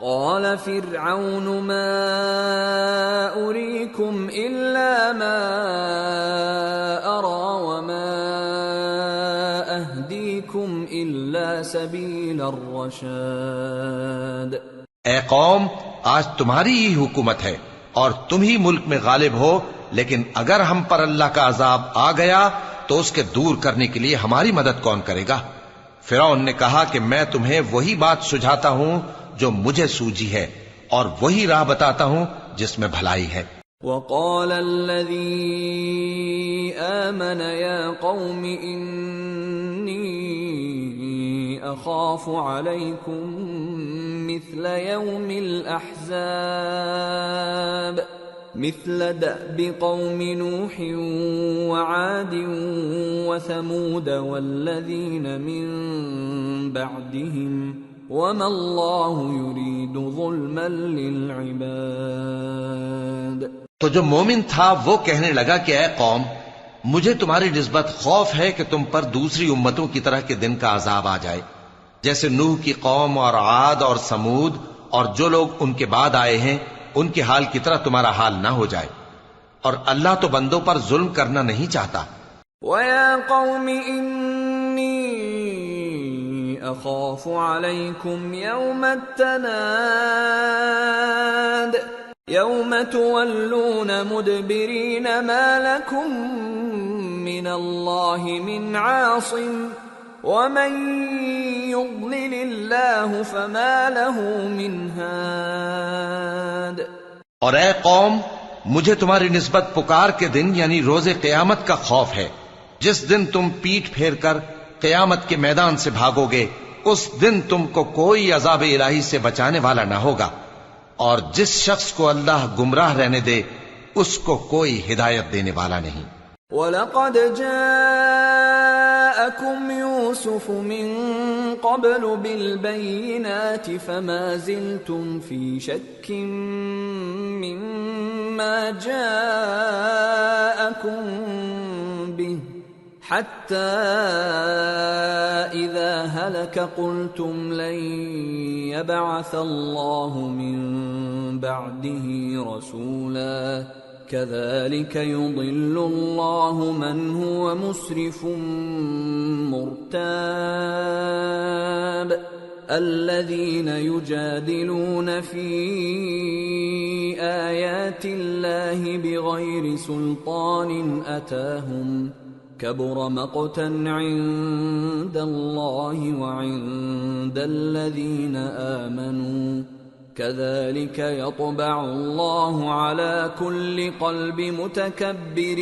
قال فرعون ما أريكم إلا ما أرى وما أهديكم إلا سبيل الرشاد۔ اے قوم، آج تمہاری ہی حکومت ہے اور تم ہی ملک میں غالب ہو، لیکن اگر ہم پر اللہ کا عذاب آ گیا تو اس کے دور کرنے کے لیے ہماری مدد کون کرے گا؟ فرعون نے کہا کہ میں تمہیں وہی بات سجھاتا ہوں جو مجھے سوجھی ہے اور وہی راہ بتاتا ہوں جس میں بھلائی ہے۔ وقال الذي آمن يا قوم إني أخاف عليكم مثل يوم الأحزاب مثل دأب قوم نوح وعاد وثمود والذين من بعدهم وما الله يريد ظلما للعباد۔ تو جو مومن تھا وہ کہنے لگا کہ اے قوم، مجھے تمہاری نسبت خوف ہے کہ تم پر دوسری امتوں کی طرح کے دن کا عذاب آ جائے، جیسے نوح کی قوم اور عاد اور سمود اور جو لوگ ان کے بعد آئے ہیں ان کے حال کی طرح تمہارا حال نہ ہو جائے، اور اللہ تو بندوں پر ظلم کرنا نہیں چاہتا۔ وَيَا قَوْمِ إِنِّي أَخَافُ عَلَيْكُمْ يَوْمَ التَّنَادِ يَوْمَ تُوَلُّونَ مُدْبِرِينَ مَا لَكُمْ مِنَ اللَّهِ مِنْ عَاصِمٍ وَمَنْ يُضْلِلِ اللَّهُ فَمَا لَهُ مِنْ هَادٍ۔ اور اے قوم، مجھے تمہاری نسبت پکار کے دن یعنی روز قیامت کا خوف ہے، جس دن تم پیٹ پھیر کر قیامت کے میدان سے بھاگو گے، اس دن تم کو کوئی عذاب الہی سے بچانے والا نہ ہوگا، اور جس شخص کو اللہ گمراہ رہنے دے اس کو کوئی ہدایت دینے والا نہیں۔ وَلَقَدْ جَاءَكُمْ يُوسُفُ مِنْ قَبْلُ بِالْبَيِّنَاتِ فَمَا زِلْتُمْ فِي شَكٍّ مِّمَّا جَاءَكُمْ بِهِ حَتَّى إِذَا هَلَكَ قُلْتُمْ لَنْ يَبْعَثَ اللَّهُ مِنْ بَعْدِهِ رَسُولًا كَذَلِكَ يُضِلُّ اللَّهُ مَنْ هُوَ مُسْرِفٌ مُرْتَابٌ الَّذِينَ يُجَادِلُونَ فِي آيَاتِ اللَّهِ بِغَيْرِ سُلْطَانٍ أَتَاهُمْ كَبُرَ مَقْتًا عِندَ اللَّهِ وَعِندَ الَّذِينَ آمَنُوا كَذَلِكَ يَطْبَعُ اللَّهُ عَلَى كُلِّ قَلْبِ مُتَكَبِّرٍ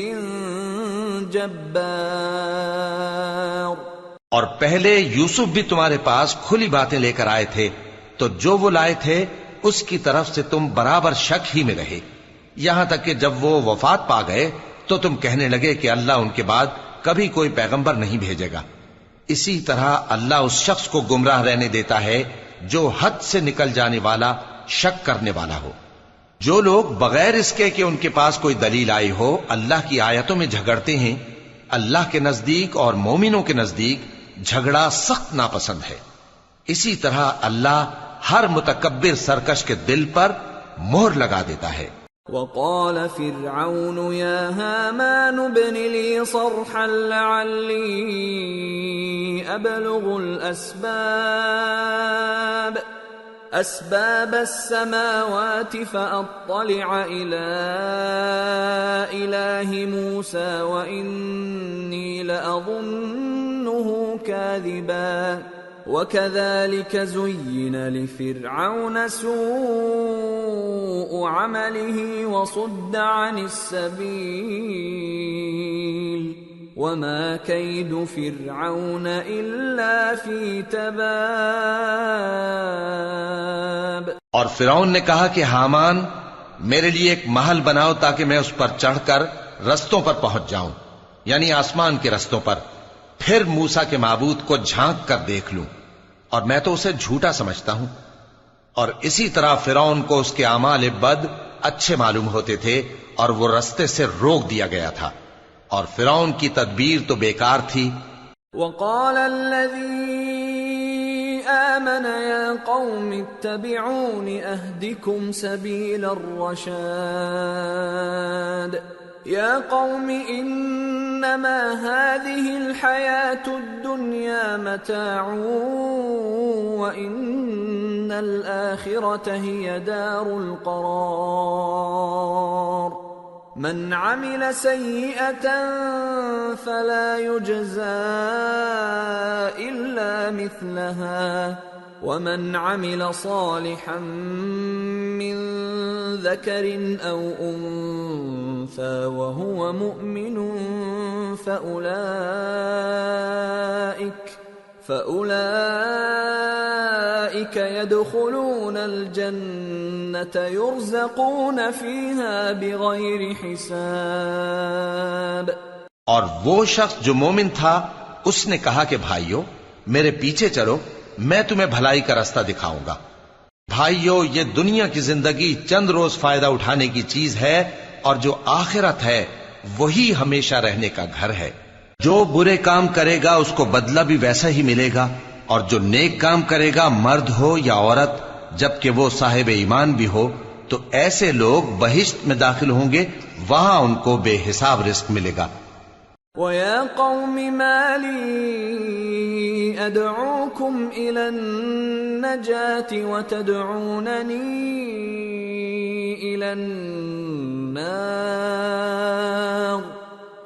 جَبَّارٍ۔ اور پہلے یوسف بھی تمہارے پاس کھلی باتیں لے کر آئے تھے، تو جو وہ لائے تھے اس کی طرف سے تم برابر شک ہی میں رہے، یہاں تک کہ جب وہ وفات پا گئے تو تم کہنے لگے کہ اللہ ان کے بعد کبھی کوئی پیغمبر نہیں بھیجے گا۔ اسی طرح اللہ اس شخص کو گمراہ رہنے دیتا ہے جو حد سے نکل جانے والا، شک کرنے والا ہو۔ جو لوگ بغیر اس کے کہ ان کے پاس کوئی دلیل آئی ہو اللہ کی آیتوں میں جھگڑتے ہیں، اللہ کے نزدیک اور مومنوں کے نزدیک جھگڑا سخت ناپسند ہے۔ اسی طرح اللہ ہر متکبر سرکش کے دل پر مہر لگا دیتا ہے۔ وقال فرعون يا هامان ابن لي صرحا لعلي أبلغ أسباب السماوات فأطلع إلى إله موسى وإني لأظنه كاذبا وكذلك زين لفرعون سوء عمله وصد عن السبيل وما كيد فرعون إلا في تباب۔ اور فرعون نے کہا کہ حامان میرے لیے ایک محل بناؤ تاکہ میں اس پر چڑھ کر رستوں پر پہنچ جاؤں، یعنی آسمان کے رستوں پر، پھر موسیٰ کے معبود کو جھانک کر دیکھ لوں، اور میں تو اسے جھوٹا سمجھتا ہوں۔ اور اسی طرح فرعون کو اس کے اعمال بد اچھے معلوم ہوتے تھے اور وہ رستے سے روک دیا گیا تھا، اور فرعون کی تدبیر تو بیکار تھی۔ وقال الذي آمن يا قوم اتبعون أهدكم سبيل الرشاد يا قوم إنما هذه الحياة الدنيا متاع وإن الآخرة هي دار القرار من عمل سيئة فلا يجزى إلا مثلها ومن عمل صالحا من ذكر أو أنثى وهو مؤمن فأولئك يدخلون الجنة يرزقون فيها بغير حساب۔ اور وہ شخص جو مومن تھا اس نے کہا کہ بھائیو میرے پیچھے چلو، میں تمہیں بھلائی کا راستہ دکھاؤں گا۔ بھائیو یہ دنیا کی زندگی چند روز فائدہ اٹھانے کی چیز ہے، اور جو آخرت ہے وہی ہمیشہ رہنے کا گھر ہے۔ جو برے کام کرے گا اس کو بدلہ بھی ویسا ہی ملے گا، اور جو نیک کام کرے گا مرد ہو یا عورت جبکہ وہ صاحب ایمان بھی ہو تو ایسے لوگ بہشت میں داخل ہوں گے، وہاں ان کو بے حساب رزق ملے گا۔ وَيَا قَوْمِ مَا لِي أَدْعُوكُمْ إِلَى النَّجَاةِ وَتَدْعُونَنِي إِلَى النَّارِ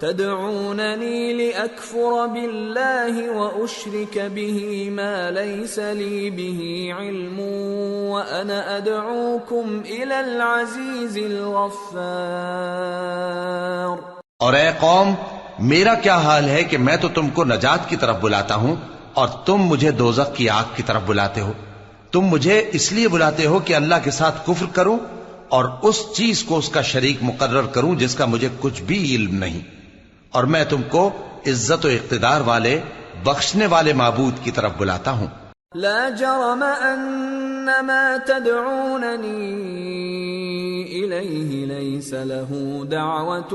تَدْعُونَنِي لِأَكْفُرَ بِاللَّهِ وَأُشْرِكَ بِهِ مَا لَيْسَ لِي بِهِ عِلْمٌ وَأَنَا أَدْعُوكُمْ إِلَى الْعَزِيزِ الْغَفَّارِ۔ اور اے قوم، میرا کیا حال ہے کہ میں تو تم کو نجات کی طرف بلاتا ہوں اور تم مجھے دوزخ کی آگ کی طرف بلاتے ہو۔ تم مجھے اس لیے بلاتے ہو کہ اللہ کے ساتھ کفر کروں اور اس چیز کو اس کا شریک مقرر کروں جس کا مجھے کچھ بھی علم نہیں، اور میں تم کو عزت و اقتدار والے بخشنے والے معبود کی طرف بلاتا ہوں۔ لا جرم ان ما تدعونني اليه ليس له دعوة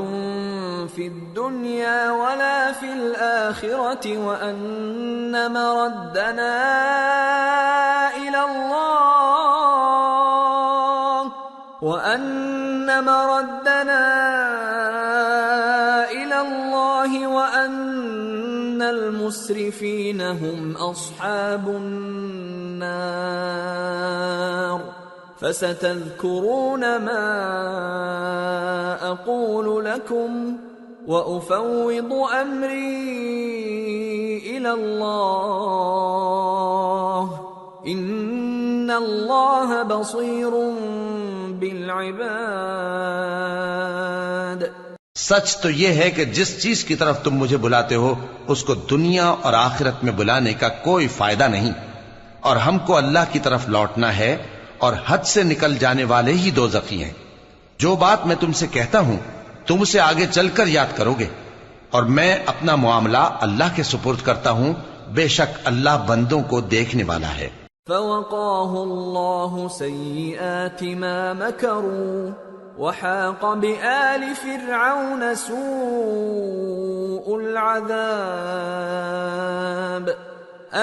في الدنيا ولا في الآخرة وان مردنا الى الله وان المسرفين هم اصحاب النار فستذكرون ما اقول لكم وافوض امري الى الله ان الله بصير بالعباد۔ سچ تو یہ ہے کہ جس چیز کی طرف تم مجھے بلاتے ہو اس کو دنیا اور آخرت میں بلانے کا کوئی فائدہ نہیں، اور ہم کو اللہ کی طرف لوٹنا ہے، اور حد سے نکل جانے والے ہی دوزخی ہیں۔ جو بات میں تم سے کہتا ہوں تم اسے آگے چل کر یاد کرو گے، اور میں اپنا معاملہ اللہ کے سپرد کرتا ہوں، بے شک اللہ بندوں کو دیکھنے والا ہے۔ فوقاه الله سيئات ما مكروا وحاق بآل فرعون سوء العذاب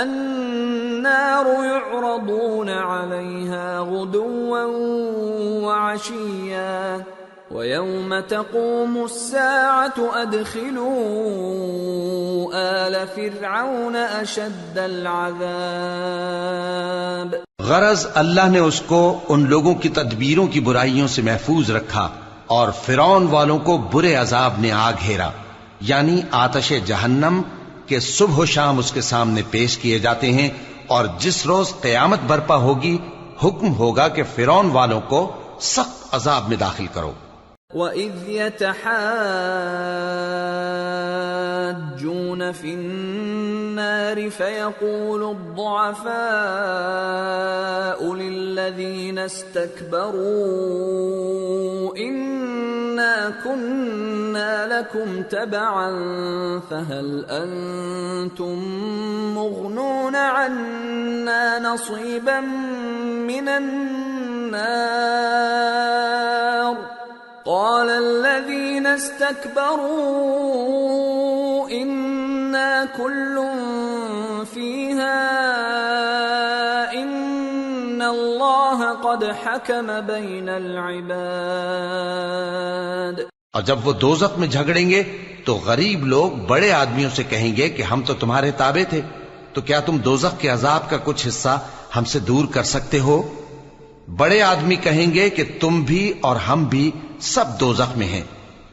النار يعرضون عليها غدوا وعشيا ويوم تقوم الساعة أدخلوا آل فرعون أشد العذاب۔ غرض اللہ نے اس کو ان لوگوں کی تدبیروں کی برائیوں سے محفوظ رکھا اور فرعون والوں کو برے عذاب نے آ گھیرا، یعنی آتش جہنم کے صبح و شام اس کے سامنے پیش کیے جاتے ہیں، اور جس روز قیامت برپا ہوگی حکم ہوگا کہ فرعون والوں کو سخت عذاب میں داخل کرو۔ وَإِذْ يَتَحَاجُّونَ فِي النَّارِ فَيَقُولُ الضُّعَفَاءُ لِلَّذِينَ اسْتَكْبَرُوا إِنَّا كُنَّا لَكُمْ تَبَعًا فَهَلْ أَنْتُمْ مُغْنُونَ عَنَّا نَصِيبًا مِنَ النَّارِ قال الذين استكبروا إنا كل فيها إن الله قد حكم بين العباد۔ اور جب وہ دوزخ میں جھگڑیں گے تو غریب لوگ بڑے آدمیوں سے کہیں گے کہ ہم تو تمہارے تابع تھے، تو کیا تم دوزخ کے عذاب کا کچھ حصہ ہم سے دور کر سکتے ہو؟ بڑے آدمی کہیں گے کہ تم بھی اور ہم بھی سب دوزخ میں ہیں،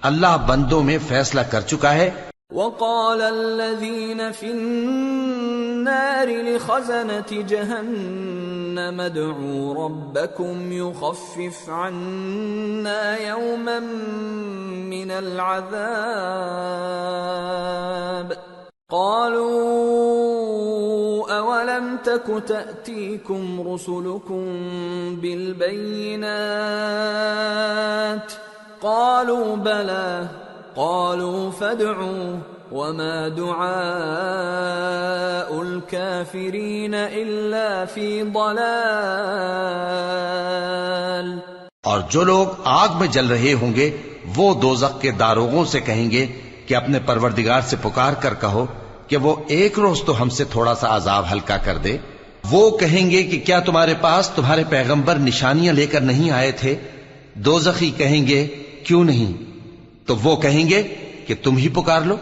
اللہ بندوں میں فیصلہ کر چکا ہے۔ وقال الذين في النار لخزنة جهنم ادعوا ربكم يخفف عنا يوما من العذاب قالوا أولم تك تأتيكم رسلكم بالبينات قالوا بلى قالوا فادعوا وما دعاء الكافرين إلا في ضلال۔ اور جو لوگ آگ میں جل رہے ہوں گے وہ دوزخ کے داروغوں سے کہیں گے کہ اپنے پروردگار سے پکار کر کہو کہ وہ ایک روز تو ہم سے تھوڑا سا عذاب ہلکا کر دے۔ وہ کہیں گے کہ کیا تمہارے پاس تمہارے پیغمبر نشانیاں لے کر نہیں آئے تھے؟ دوزخی کہیں گے کیوں نہیں؟ تو وہ کہیں گے کہ تم ہی پکار لو،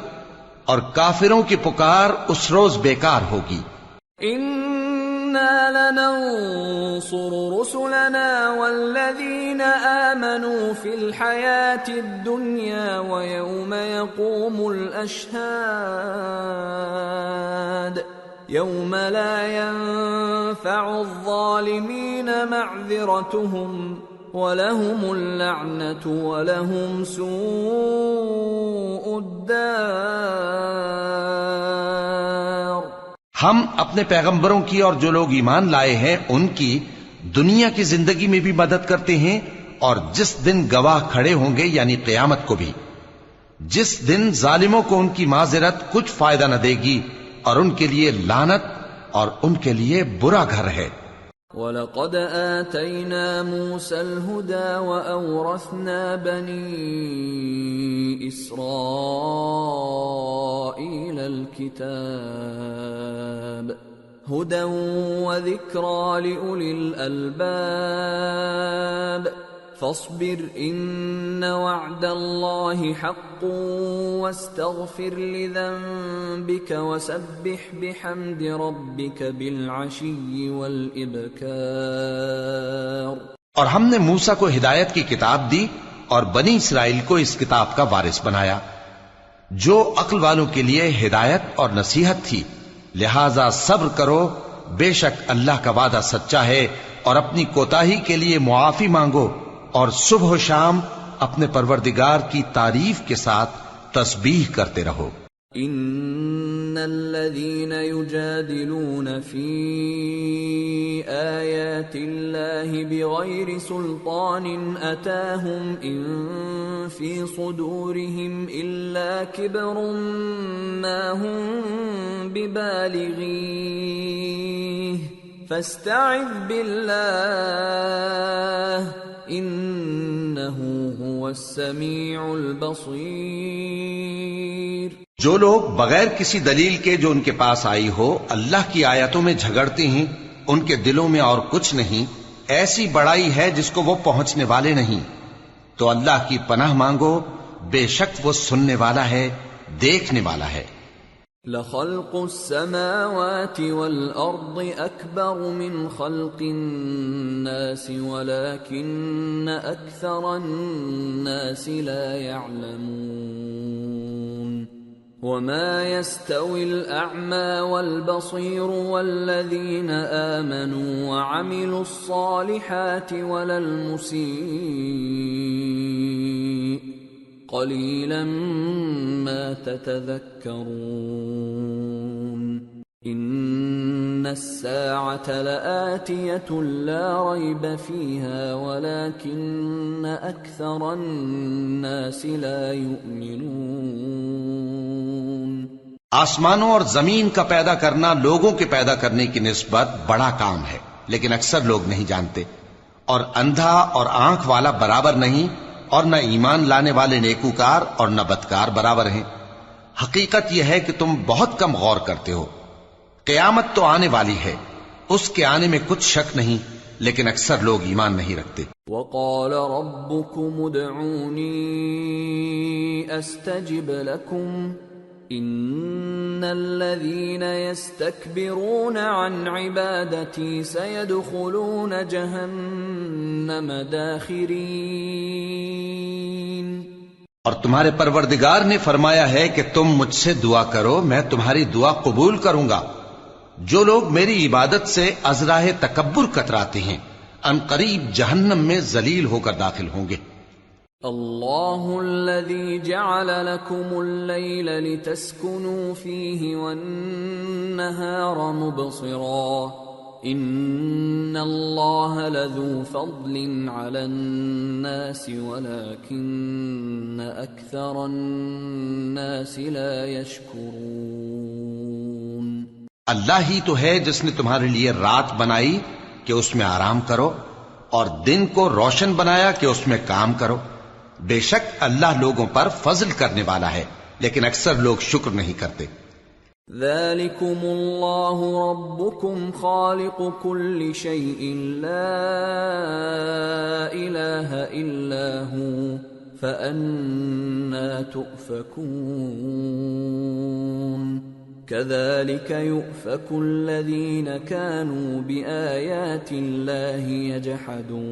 اور کافروں کی پکار اس روز بیکار ہوگی۔ إنا لننصر رسلنا والذين آمنوا في الحياة الدنيا ويوم يقوم الأشهاد يوم لا ينفع الظالمين معذرتهم وَلَهُمُ اللَّعْنَةُ وَلَهُمْ سُوءُ الدَّارِ۔ ہم اپنے پیغمبروں کی اور جو لوگ ایمان لائے ہیں ان کی دنیا کی زندگی میں بھی مدد کرتے ہیں، اور جس دن گواہ کھڑے ہوں گے یعنی قیامت کو بھی، جس دن ظالموں کو ان کی معذرت کچھ فائدہ نہ دے گی، اور ان کے لیے لعنت اور ان کے لیے برا گھر ہے۔ وَلَقَدْ آتَيْنَا مُوسَى الْهُدَى وَأَوْرَثْنَا بَنِي إِسْرَائِيلَ الْكِتَابَ هُدًى وَذِكْرَى لِأُولِي الْأَلْبَابِ فاصبر إن وعد الله حق واستغفر لذنبك وسبح بحمد ربك بالعشي والإبكار۔ اور ہم نے موسیٰ کو ہدایت کی کتاب دی اور بنی اسرائیل کو اس کتاب کا وارث بنایا، جو عقل والوں کے لیے ہدایت اور نصیحت تھی۔ لہذا صبر کرو، بے شک اللہ کا وعدہ سچا ہے، اور اپنی کوتاہی کے لیے معافی مانگو، اور صبح و شام اپنے پروردگار کی تعریف کے ساتھ تسبیح کرتے رہو۔ ان الذين يجادلون في آيات الله بغير سلطان أتاهم إن في صدورهم إلا كبر ما هم ببالغيه فاستعذ بالله إنه هو السميع البصير۔ جو لوگ بغیر کسی دلیل کے جو ان کے پاس آئی ہو اللہ کی آیتوں میں جھگڑتے ہیں، ان کے دلوں میں اور کچھ نہیں، ایسی بڑائی ہے جس کو وہ پہنچنے والے نہیں۔ تو اللہ کی پناہ مانگو، بے شک وہ سننے والا ہے، دیکھنے والا ہے۔ لَخَلْقُ السَّمَاوَاتِ وَالْأَرْضِ أَكْبَرُ مِنْ خَلْقِ النَّاسِ وَلَكِنَّ أَكْثَرَ النَّاسِ لَا يَعْلَمُونَ وَمَا يَسْتَوِي الْأَعْمَى وَالْبَصِيرُ وَالَّذِينَ آمَنُوا وَعَمِلُوا الصَّالِحَاتِ وَلَا الْمُسِيءُ قَلِيلًا مَا تَتَذَكَّرُونَ إِنَّ السَّاعَةَ لَآتِيَةٌ لَا رَيْبَ فِيهَا وَلَكِنَّ أَكْثَرَ النَّاسِ لَا يُؤْمِنُونَ۔ آسمانوں اور زمین کا پیدا کرنا لوگوں کے پیدا کرنے کی نسبت بڑا کام ہے، لیکن اکثر لوگ نہیں جانتے۔ اور اندھا اور آنکھ والا برابر نہیں، اور نہ ایمان لانے والے نیکوکار اور نہ بدکار برابر ہیں۔ حقیقت یہ ہے کہ تم بہت کم غور کرتے ہو۔ قیامت تو آنے والی ہے، اس کے آنے میں کچھ شک نہیں، لیکن اکثر لوگ ایمان نہیں رکھتے۔ وَقَالَ رَبُّكُمُ ادْعُونِي أَسْتَجِبْ لَكُمْ إِنَّ الَّذِينَ يَسْتَكْبِرُونَ عَنْ عِبَادَتِي سَيَدْخُلُونَ جَهَنَّمَ دَاخِرِينَ۔ اور تمہارے پروردگار نے فرمایا ہے کہ تم مجھ سے دعا کرو، میں تمہاری دعا قبول کروں گا۔ جو لوگ میری عبادت سے ازراہ تکبر کتراتے ہیں ان قریب جہنم میں ذلیل ہو کر داخل ہوں گے۔ اللہ الذی جعل لکم اللیل لتسکنوا فیہ والنہار مبصرا ان اللہ لذو فضل علی الناس ولکن اکثر الناس لا یشکرون۔ اللہ ہی تو ہے جس نے تمہارے لیے رات بنائی کہ اس میں آرام کرو، اور دن کو روشن بنایا کہ اس میں کام کرو۔ بے شک اللہ لوگوں پر فضل کرنے والا ہے، لیکن اکثر لوگ شکر نہیں کرتے۔ ذالکم اللہ ربکم خالق کل شیء لا الہ إلا هو فأنى تؤفكون كذلك يؤفك الذين كانوا بآيات الله يجحدون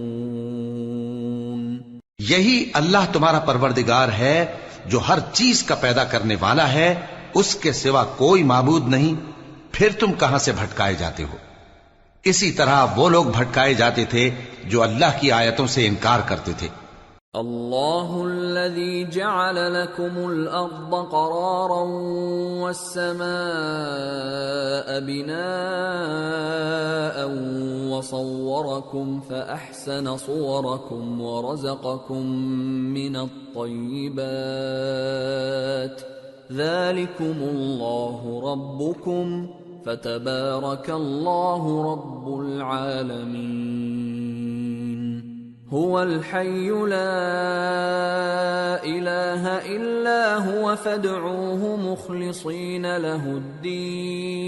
یہی اللہ تمہارا پروردگار ہے جو ہر چیز کا پیدا کرنے والا ہے، اس کے سوا کوئی معبود نہیں، پھر تم کہاں سے بھٹکائے جاتے ہو؟ اسی طرح وہ لوگ بھٹکائے جاتے تھے جو اللہ کی آیتوں سے انکار کرتے تھے۔ اللہ الذي جعل لكم الأرض قرارا والسماء بناء وصوركم فأحسن صوركم ورزقكم من الطيبات ذلكم الله ربكم فتبارك الله رب العالمين هو الحي لا إله إلا هو فادعوه مخلصين له الدين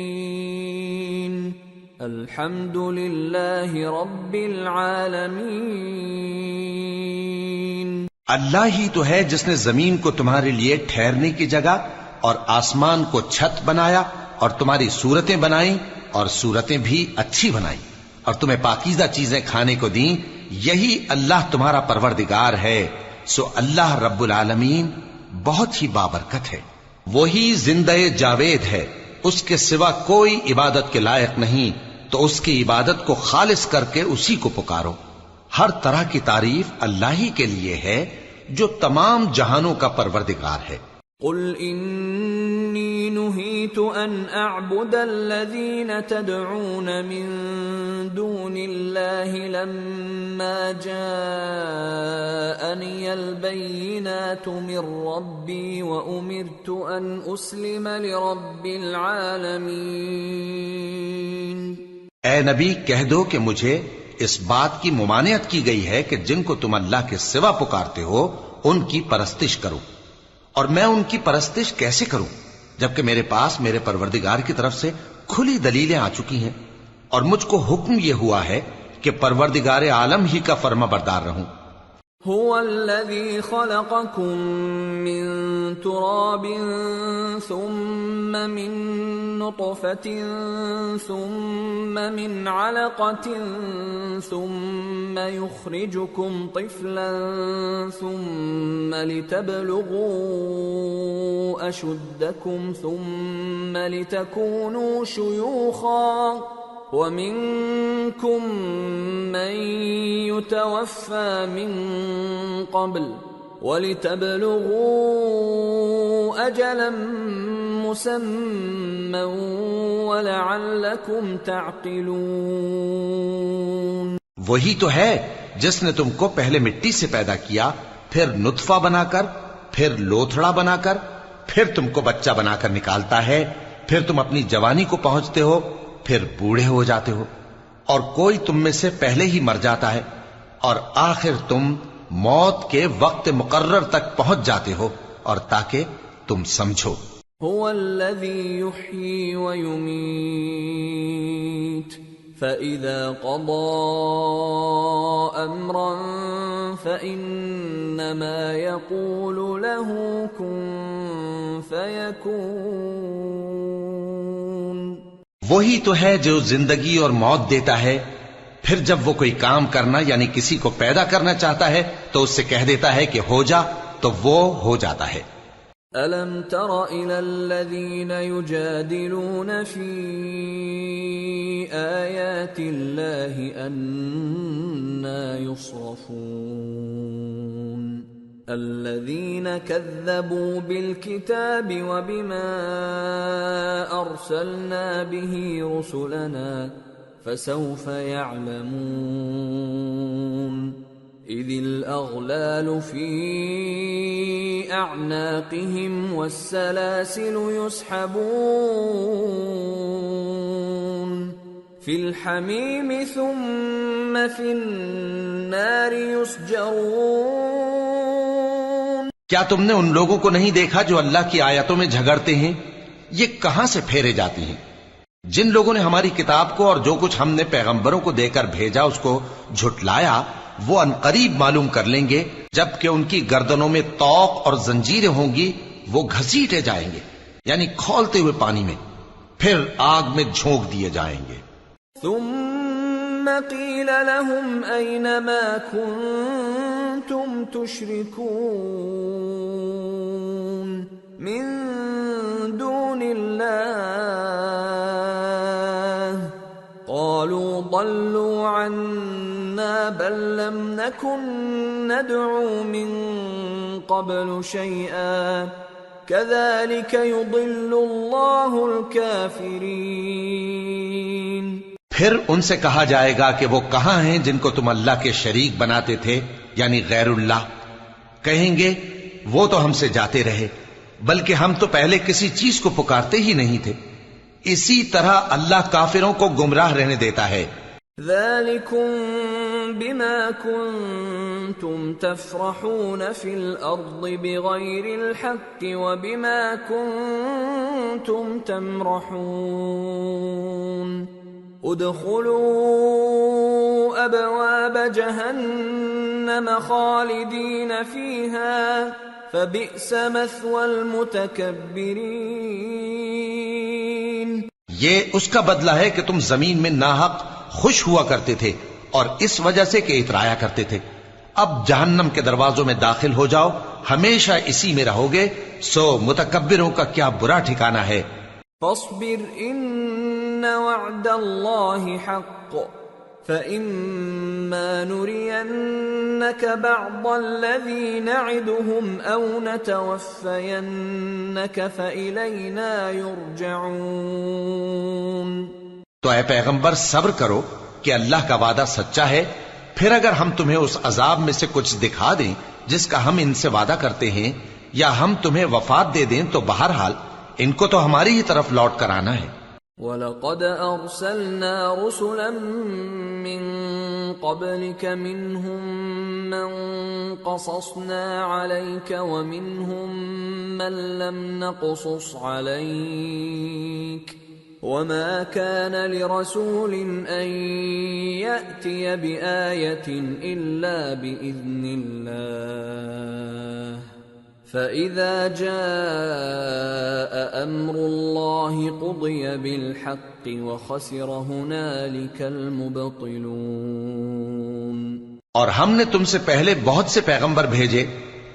الحمد لله رب العالمين اللہ ہی تو ہے جس نے زمین کو تمہارے لیے ٹھہرنے کی جگہ اور آسمان کو چھت بنایا اور تمہاری صورتیں بنائیں اور صورتیں بھی اچھی بنائیں اور تمہیں پاکیزہ چیزیں کھانے کو دیں، یہی اللہ تمہارا پروردگار ہے، سو اللہ رب العالمین بہت ہی بابرکت ہے۔ وہی زندہ جاوید ہے، اس کے سوا کوئی عبادت کے لائق نہیں، تو اس کی عبادت کو خالص کر کے اسی کو پکارو۔ ہر طرح کی تعریف اللہ ہی کے لیے ہے جو تمام جہانوں کا پروردگار ہے۔ قل انی نہیت ان اعبد الذین تدعون من دون اللہ لما جاءنی البینات من ربی وامرت ان اسلم لرب العالمین۔ اے نبی کہہ دو کہ مجھے اس بات کی ممانعت کی گئی ہے کہ جن کو تم اللہ کے سوا پکارتے ہو ان کی پرستش کرو، اور میں ان کی پرستش کیسے کروں جبکہ میرے پاس میرے پروردگار کی طرف سے کھلی دلیلیں آ چکی ہیں، اور مجھ کو حکم یہ ہوا ہے کہ پروردگار عالم ہی کا فرما بردار رہوں۔ هو الذي خلقكم من تراب ثم من نطفة ثم من علقة ثم يخرجكم طفلا ثم لتبلغوا أشدكم ثم لتكونوا شيوخا وَمِنكُم مَّن يُتَوَفَّى مِن قَبْلُ وَلِتَبْلُغُوا أَجَلًا مُّسَمًّى وَلَعَلَّكُمْ تَعْقِلُونَ۔ وہی تو ہے جس نے تم کو پہلے مٹی سے پیدا کیا، پھر نطفہ بنا کر، پھر لوتھڑا بنا کر، پھر تم کو بچہ بنا کر نکالتا ہے، پھر تم اپنی جوانی کو پہنچتے ہو، پھر بوڑھے ہو جاتے ہو، اور کوئی تم میں سے پہلے ہی مر جاتا ہے، اور آخر تم موت کے وقت مقرر تک پہنچ جاتے ہو، اور تاکہ تم سمجھو۔ هو الذي يحيي ويميت فإذا قضى أمرا فإنما يقول له كن فيكون۔ وہی تو ہے جو زندگی اور موت دیتا ہے، پھر جب وہ کوئی کام کرنا یعنی کسی کو پیدا کرنا چاہتا ہے تو اس سے کہہ دیتا ہے کہ ہو جا، تو وہ ہو جاتا ہے۔ أَلَمْ تَرَ إِلَى الَّذِينَ يُجَادِلُونَ فِي آيَاتِ اللَّهِ أَنَّى يُصْرَفُونَ الَّذِينَ كَذَّبُوا بِالْكِتَابِ وَبِمَا أَرْسَلْنَا بِهِ رُسُلَنَا فَسَوْفَ يَعْلَمُونَ إِذِ الْأَغْلَالُ فِي أَعْنَاقِهِمْ وَالسَّلَاسِلُ يُسْحَبُونَ فِي الْحَمِيمِ ثُمَّ فِي النَّارِ يُسْجَرُونَ۔ کیا تم نے ان لوگوں کو نہیں دیکھا جو اللہ کی آیتوں میں جھگڑتے ہیں؟ یہ کہاں سے پھیرے جاتی ہیں؟ جن لوگوں نے ہماری کتاب کو اور جو کچھ ہم نے پیغمبروں کو دے کر بھیجا اس کو جھٹلایا، وہ عنقریب معلوم کر لیں گے، جبکہ ان کی گردنوں میں طوق اور زنجیریں ہوں گی، وہ گھسیٹے جائیں گے یعنی کھولتے ہوئے پانی میں، پھر آگ میں جھونک دیے جائیں گے۔ ثم قيل لهم أين ما كنتم تشركون من دون الله قالوا ضلوا عنا بل لم نكن ندعو من قبل شيئا كذلك يضل الله الكافرين۔ پھر ان سے کہا جائے گا کہ وہ کہاں ہیں جن کو تم اللہ کے شریک بناتے تھے یعنی غیر اللہ؟ کہیں گے وہ تو ہم سے جاتے رہے، بلکہ ہم تو پہلے کسی چیز کو پکارتے ہی نہیں تھے۔ اسی طرح اللہ کافروں کو گمراہ رہنے دیتا ہے۔ ذلكم بما كنتم تفرحون في الأرض بغير الحق وبما كنتم تمرحون ادخلوا أبواب جهنم خالدين فيها فبئس مثوى المتكبرين۔ یہ اس کا بدلہ ہے کہ تم زمین میں ناحق خوش ہوا کرتے تھے اور اس وجہ سے کہ اترایا کرتے تھے، اب جہنم کے دروازوں میں داخل ہو جاؤ، ہمیشہ اسی میں رہو گے، سو متکبروں کا کیا برا ٹھکانہ ہے۔ فاصبر ان وعد اللہ حق فإما نرينك بعض الذي نعدهم أو نتوفينك فإلينا يرجعون۔ تو اے پیغمبر صبر کرو کہ اللہ کا وعدہ سچا ہے، پھر اگر ہم تمہیں اس عذاب میں سے کچھ دکھا دیں جس کا ہم ان سے وعدہ کرتے ہیں، یا ہم تمہیں وفات دے دیں، تو بہرحال ان کو تو ہماری ہی طرف لوٹ کر آنا ہے۔ وَلَقَدْ أَرْسَلْنَا رُسُلًا مِّن قَبْلِكَ مِنْهُمْ مَنْ قَصَصْنَا عَلَيْكَ وَمِنْهُمْ مَنْ لَمْ نَقْصُصْ عَلَيْكَ وَمَا كَانَ لِرَسُولٍ أَن يَأْتِيَ بِآيَةٍ إِلَّا بِإِذْنِ اللَّهِ فَإِذَا جَاءَ أَمْرُ اللَّهِ قُضِيَ بِالْحَقِّ وَخَسِرَ هُنَالِكَ الْمُبْطِلُونَ۔ اور ہم نے تم سے پہلے بہت سے پیغمبر بھیجے،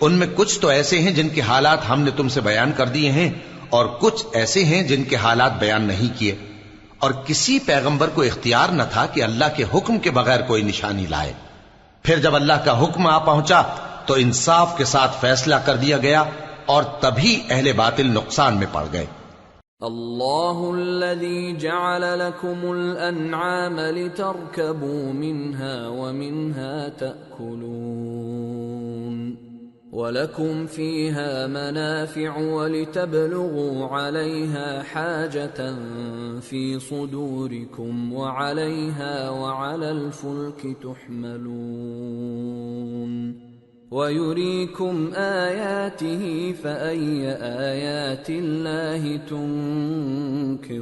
ان میں کچھ تو ایسے ہیں جن کے حالات ہم نے تم سے بیان کر دیے ہیں، اور کچھ ایسے ہیں جن کے حالات بیان نہیں کیے، اور کسی پیغمبر کو اختیار نہ تھا کہ اللہ کے حکم کے بغیر کوئی نشانی لائے۔ پھر جب اللہ کا حکم آ پہنچا تو انصاف کے ساتھ فیصلہ کر دیا گیا، اور تبھی اہل باطل نقصان میں پڑ گئے۔ اللہ الذی جعل لکم الانعام لترکبوا منها ومنها تأکلون وَلَكُمْ فِيهَا مَنَافِعُ وَلِتَبْلُغُوا عَلَيْهَا حَاجَةً فِي صُدُورِكُمْ وَعَلَيْهَا وَعَلَى الْفُلْكِ تُحْمَلُونَ وَيُرِيكُمْ آيَاتِهِ فَأَيَّ آيَاتِ اللَّهِ تُنْكِرُونَ۔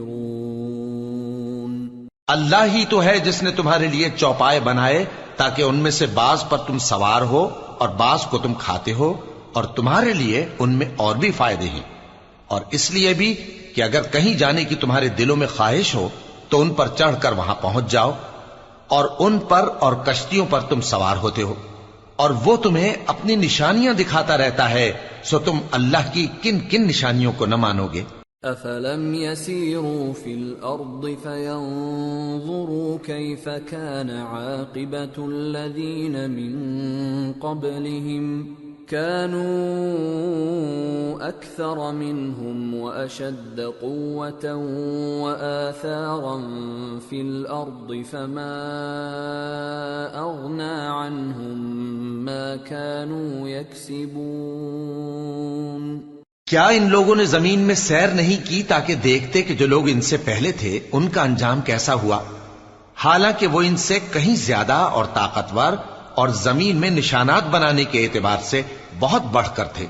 اللہ ہی تو ہے جس نے تمہارے لیے چوپائے بنائے تاکہ ان میں سے بعض پر تم سوار ہو اور بعض کو تم کھاتے ہو، اور تمہارے لیے ان میں اور بھی فائدے ہیں، اور اس لیے بھی کہ اگر کہیں جانے کی تمہارے دلوں میں خواہش ہو تو ان پر چڑھ کر وہاں پہنچ جاؤ، اور ان پر اور کشتیوں پر تم سوار ہوتے ہو، اور وہ تمہیں اپنی نشانیاں دکھاتا رہتا ہے، سو تم اللہ کی کن کن نشانیوں کو نہ مانو گے؟ أَفَلَمْ يَسِيرُوا فِي الْأَرْضِ فَيَنْظُرُوا كَيْفَ كَانَ عَاقِبَةُ الَّذِينَ مِنْ قَبْلِهِمْ كَانُوا أَكْثَرَ مِنْهُمْ وَأَشَدَّ قُوَّةً وَآثَارًا فِي الْأَرْضِ فَمَا أَغْنَى عَنْهُمْ مَا كَانُوا يَكْسِبُونَ۔ کیا ان لوگوں نے زمین میں سیر نہیں کی تاکہ دیکھتے کہ جو لوگ ان سے پہلے تھے ان کا انجام کیسا ہوا، حالانکہ وہ ان سے کہیں زیادہ اور طاقتور اور زمین میں نشانات بنانے کے اعتبار سے بہت بڑھ کر تھے،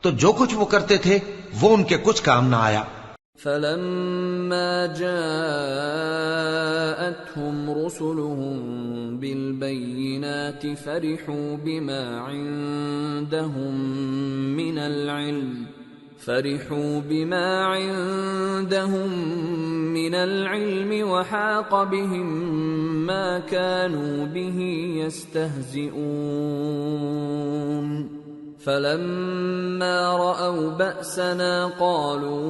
تو جو کچھ وہ کرتے تھے وہ ان کے کچھ کام نہ آیا۔ فلما جاءتهم رسلهم بالبينات فرحوا بما عندهم من العلم وحاق بهم ما كانوا به يستهزئون فلما رأوا بأسنا قالوا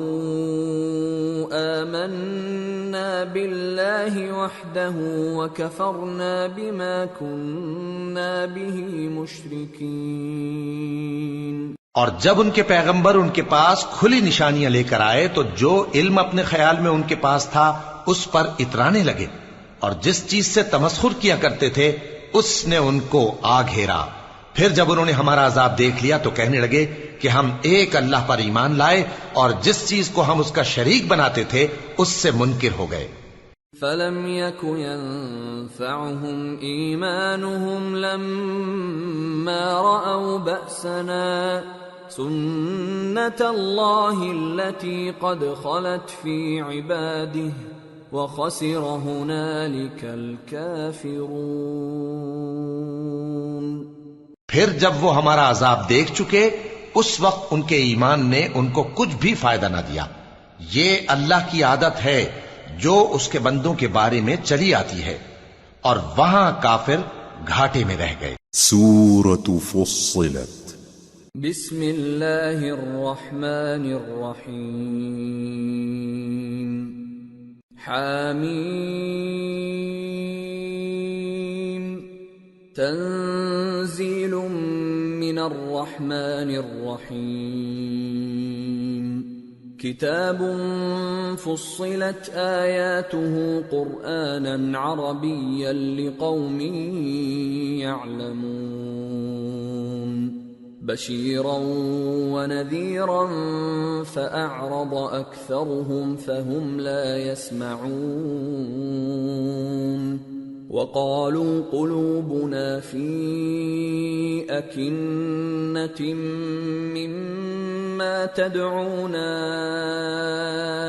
آمنا بالله وحده وكفرنا بما كنا به مشركين۔ اور جب ان کے پیغمبر ان کے پاس کھلی نشانیاں لے کر آئے تو جو علم اپنے خیال میں ان کے پاس تھا اس پر اترانے لگے، اور جس چیز سے تمسخر کیا کرتے تھے اس نے ان کو آ گھیرا۔ پھر جب انہوں نے ہمارا عذاب دیکھ لیا تو کہنے لگے کہ ہم ایک اللہ پر ایمان لائے اور جس چیز کو ہم اس کا شریک بناتے تھے اس سے منکر ہو گئے۔ فَلَمْ يَكُ يَنفَعُهُمْ إِيمَانُهُمْ لَمَّا رَأَوْا بَأْسَنَا سُنَّةَ اللَّهِ الَّتِي قَدْ خَلَتْ فِي عِبَادِهِ وَخَسِرَ هُنَالِكَ الْكَافِرُونَ۔ پھر جب وہ ہمارا عذاب دیکھ چکے اس وقت ان کے ایمان نے ان کو کچھ بھی فائدہ نہ دیا۔ یہ اللہ کی عادت ہے جو اس کے بندوں کے بارے میں چلی آتی ہے، اور وہاں کافر گھاٹے میں رہ گئے۔ سورة فصلت بسم اللہ الرحمن الرحیم حامیم تنزیل من الرحمن الرحیم کتاب فصلت آیاته قرآنا عربیا لقوم يعلمون بشیرا ونذیرا فأعرض أكثرهم فهم لا يسمعون وقالوا قلوبنا في أكنة مما تدعونا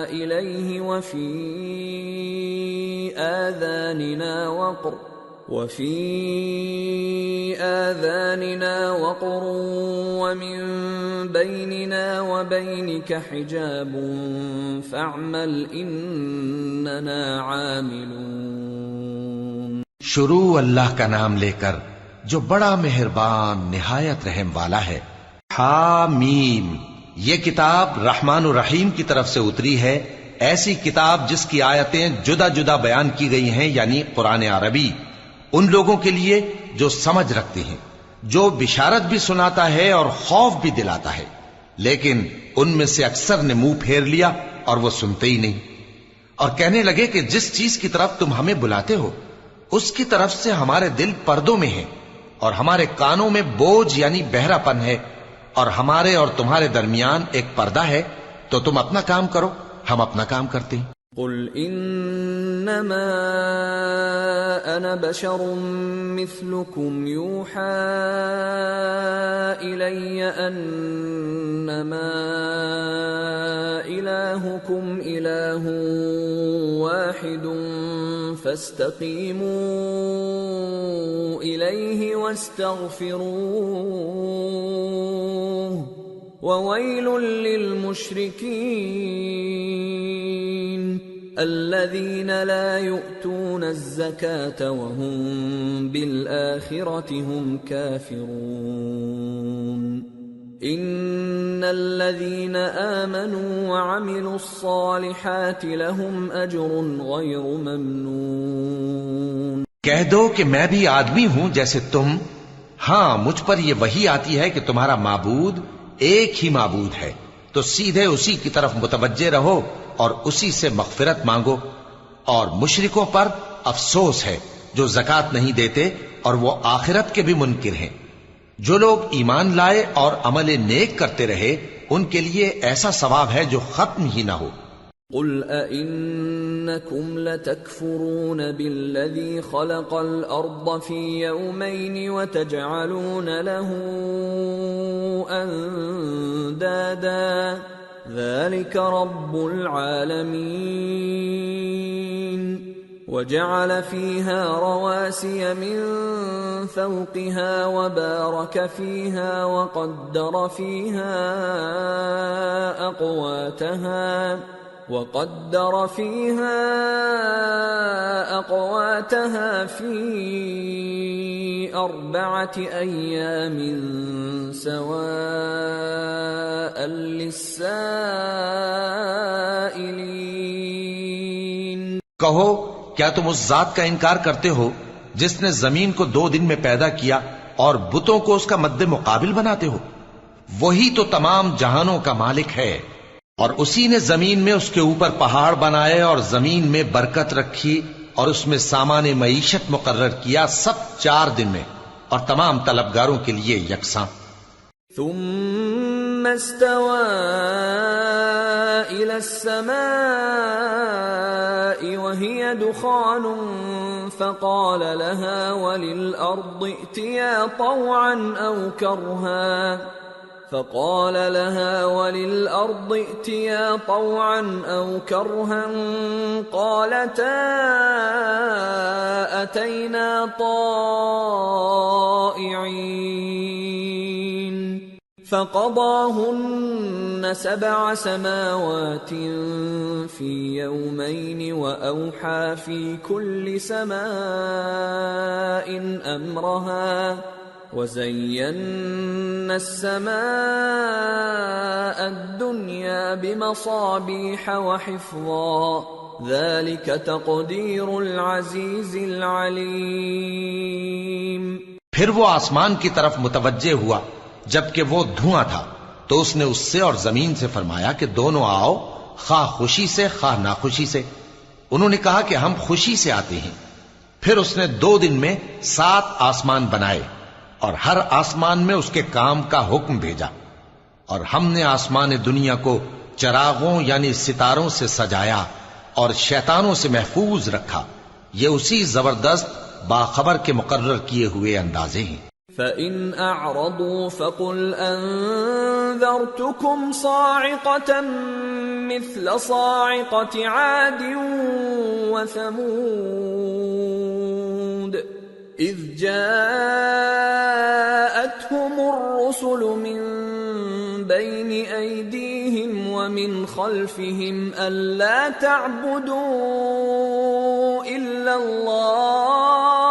إليه وفي آذاننا وقر ومن بيننا وبينك حجاب فاعمل إننا عاملون۔ شروع اللہ کا نام لے کر جو بڑا مہربان نہایت رحم والا ہے۔ حامیم، یہ کتاب رحمان الرحیم کی طرف سے اتری ہے، ایسی کتاب جس کی آیتیں جدا جدا بیان کی گئی ہیں، یعنی قرآن عربی، ان لوگوں کے لیے جو سمجھ رکھتے ہیں، جو بشارت بھی سناتا ہے اور خوف بھی دلاتا ہے، لیکن ان میں سے اکثر نے منہ پھیر لیا اور وہ سنتے ہی نہیں، اور کہنے لگے کہ جس چیز کی طرف تم ہمیں بلاتے ہو اس کی طرف سے ہمارے دل پردوں میں ہیں، اور ہمارے کانوں میں بوجھ یعنی بہرا پن ہے، اور ہمارے اور تمہارے درمیان ایک پردہ ہے، تو تم اپنا کام کرو، ہم اپنا کام کرتے ہیں۔ قل انما انا بشر مثلكم يوحى الي انما الهكم اله واحد فاستقيموا اليه واستغفروه وويل للمشركين الذين لا يؤتون الزكاة وهم بالآخرة هم كافرون إن الذين آمنوا وعملوا الصالحات لهم أجر غير ممنون۔ کہہ دو کہ میں بھی آدمی ہوں جیسے تم، ہاں مجھ پر یہ وحی آتی ہے کہ تمہارا معبود ایک ہی معبود ہے، تو سیدھے اسی کی طرف متوجہ رہو اور اسی سے مغفرت مانگو، اور مشرکوں پر افسوس ہے جو زکوٰۃ نہیں دیتے اور وہ آخرت کے بھی منکر ہیں۔ جو لوگ ایمان لائے اور عمل نیک کرتے رہے ان کے لیے ایسا ثواب ہے جو ختم ہی نہ ہو۔ قل أئنكم لتكفرون بالذي خلق الأرض في يومين وتجعلون له أندادا ذلك رب العالمين وجعل فيها رواسي من فوقها وبارك فيها وقدر فيها أقواتها في 4 أيام سواء للسائلين. کہو کیا تم اس ذات کا انکار کرتے ہو جس نے زمین کو 2 دن میں پیدا کیا اور بتوں کو اس کا مد مقابل بناتے ہو؟ وہی تو تمام جہانوں کا مالک ہے، اور اسی نے زمین میں اس کے اوپر پہاڑ بنائے اور زمین میں برکت رکھی اور اس میں سامان معیشت مقرر کیا، سب 4 دن میں، اور تمام طلبگاروں کے لیے یکساں. ثم استوى إلى السماء وهي دخان فقال لها وللأرض ائتيا طوعا أو كرها قالتا أتينا طائعين فقضاهن 7 سماوات في يومين وأوحى في كل سماء أمرها وزينا السماء الدنيا بمصابيح وحفظا ذلك تقدير العزيز العليم. پھر وہ آسمان کی طرف متوجہ ہوا جبکہ وہ دھواں تھا، تو اس نے اس سے اور زمین سے فرمایا کہ دونوں آؤ، خواہ خوشی سے خواہ ناخوشی سے. انہوں نے کہا کہ ہم خوشی سے آتے ہیں. پھر اس نے 2 دن میں 7 آسمان بنائے اور ہر آسمان میں اس کے کام کا حکم بھیجا، اور ہم نے آسمان دنیا کو چراغوں یعنی ستاروں سے سجایا اور شیطانوں سے محفوظ رکھا. یہ اسی زبردست باخبر کے مقرر کیے ہوئے اندازے ہیں. فَإِنْ أَعْرَضُوا فَقُلْ أَنذَرْتُكُمْ صَاعِقَةً مِثْلَ صَاعِقَةِ عَادٍ وَثَمُودَ إِذْ جَاءَتْهُمُ الرُّسُلُ مِنْ بَيْنِ أَيْدِيهِمْ وَمِنْ خَلْفِهِمْ أَلَّا تَعْبُدُوا إِلَّا اللَّهَ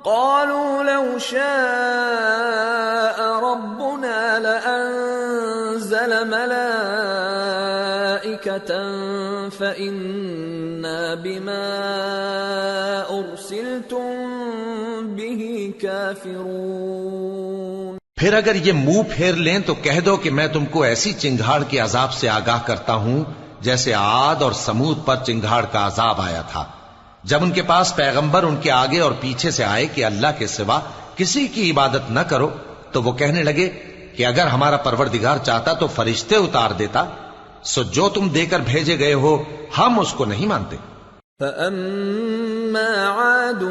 قالوا لو شاء ربنا لأنزل ملائكة فإنا بما أرسلتم به كافرون. پھر اگر یہ منہ پھیر لیں تو کہہ دو کہ میں تم کو ایسی چنگھاڑ کے عذاب سے آگاہ کرتا ہوں جیسے عاد اور سمود پر چنگھاڑ کا عذاب آیا تھا، جب ان کے پاس پیغمبر ان کے آگے اور پیچھے سے آئے کہ اللہ کے سوا کسی کی عبادت نہ کرو، تو وہ کہنے لگے کہ اگر ہمارا پروردگار چاہتا تو فرشتے اتار دیتا. سو جو تم دے کر بھیجے گئے ہو ہم اس کو نہیں مانتے. فَأَمَّا عَادٌ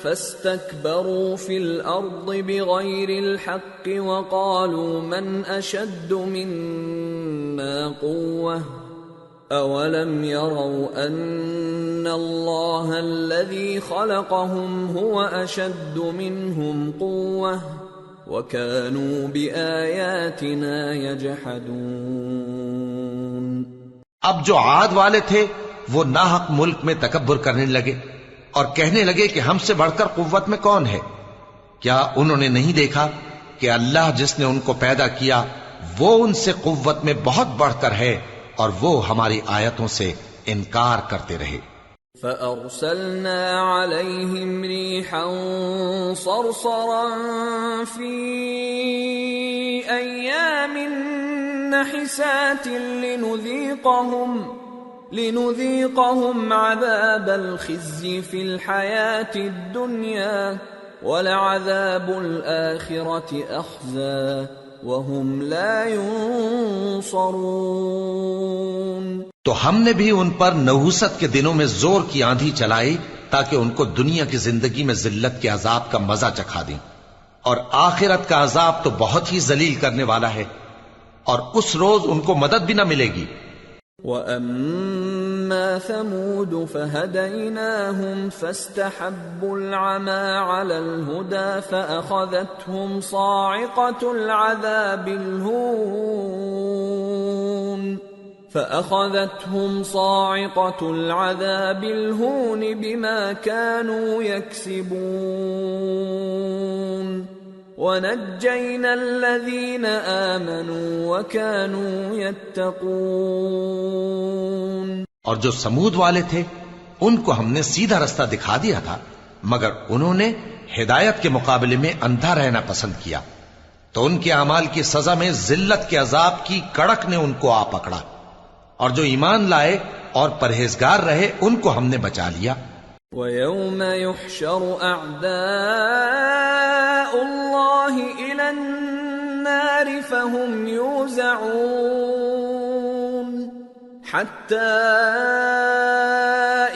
فَاسْتَكْبَرُوا فِي الْأَرْضِ بِغَيْرِ الْحَقِّ وَقَالُوا مَنْ أَشَدُّ مِنَّا قُوَّةً أَوَلَمْ يَرَوْا أَنَّ اللَّهَ الَّذِي خَلَقَهُمْ هُوَ أَشَدُّ مِنْهُمْ قُوَّةً وَكَانُوا بِآيَاتِنَا يَجْحَدُونَ. اب جو عاد والے تھے وہ ناحق ملک میں تکبر کرنے لگے اور کہنے لگے کہ ہم سے بڑھ کر قوت میں کون ہے؟ کیا انہوں نے نہیں دیکھا کہ اللہ جس نے ان کو پیدا کیا وہ ان سے قوت میں بہت بڑھ کر ہے، اور وہ ہماری آیتوں سے انکار کرتے رہے. فَأَرْسَلْنَا عَلَيْهِمْ رِيحًا صَرْصَرًا فِي أَيَّامٍ نَحِسَاتٍ لِنُذِيقَهُمْ عَذَابَ الْخِزْيِ فِي الْحَيَاةِ الدُّنْيَا وَلَعَذَابُ الْآخِرَةِ أَخْزَى وَهُمْ لَا يُنصَرُونَ. تو ہم نے بھی ان پر نحوست کے دنوں میں زور کی آندھی چلائی تاکہ ان کو دنیا کی زندگی میں ذلت کے عذاب کا مزہ چکھا دیں، اور آخرت کا عذاب تو بہت ہی ذلیل کرنے والا ہے. اور اس روز ان کو مدد بھی نہ ملے گی۔ وَأَمَّا ثَمُودُ فَهَدَيْنَاهُمْ فَاسْتَحَبُّوا الْعَمَى عَلَى الْهُدَى فَأَخَذَتْهُمْ صَاعِقَةُ الْعَذَابِ الْهُونِ بِمَا كَانُوا يَكْسِبُونَ وَنَجَّيْنَا الَّذِينَ آمَنُوا وَكَانُوا يَتَّقُونَ۔ اور جو سمود والے تھے ان کو ہم نے سیدھا رستہ دکھا دیا تھا، مگر انہوں نے ہدایت کے مقابلے میں اندھا رہنا پسند کیا، تو ان کے اعمال کی سزا میں ذلت کے عذاب کی کڑک نے ان کو آ پکڑا، اور جو ایمان لائے اور پرہیزگار رہے ان کو ہم نے بچا لیا۔ وَيَوْمَ يُحْشَرُ أَعْدَاءُ اللَّهِ إِلَى النَّارِ فَهُمْ يُوزَعُونَ حَتَّى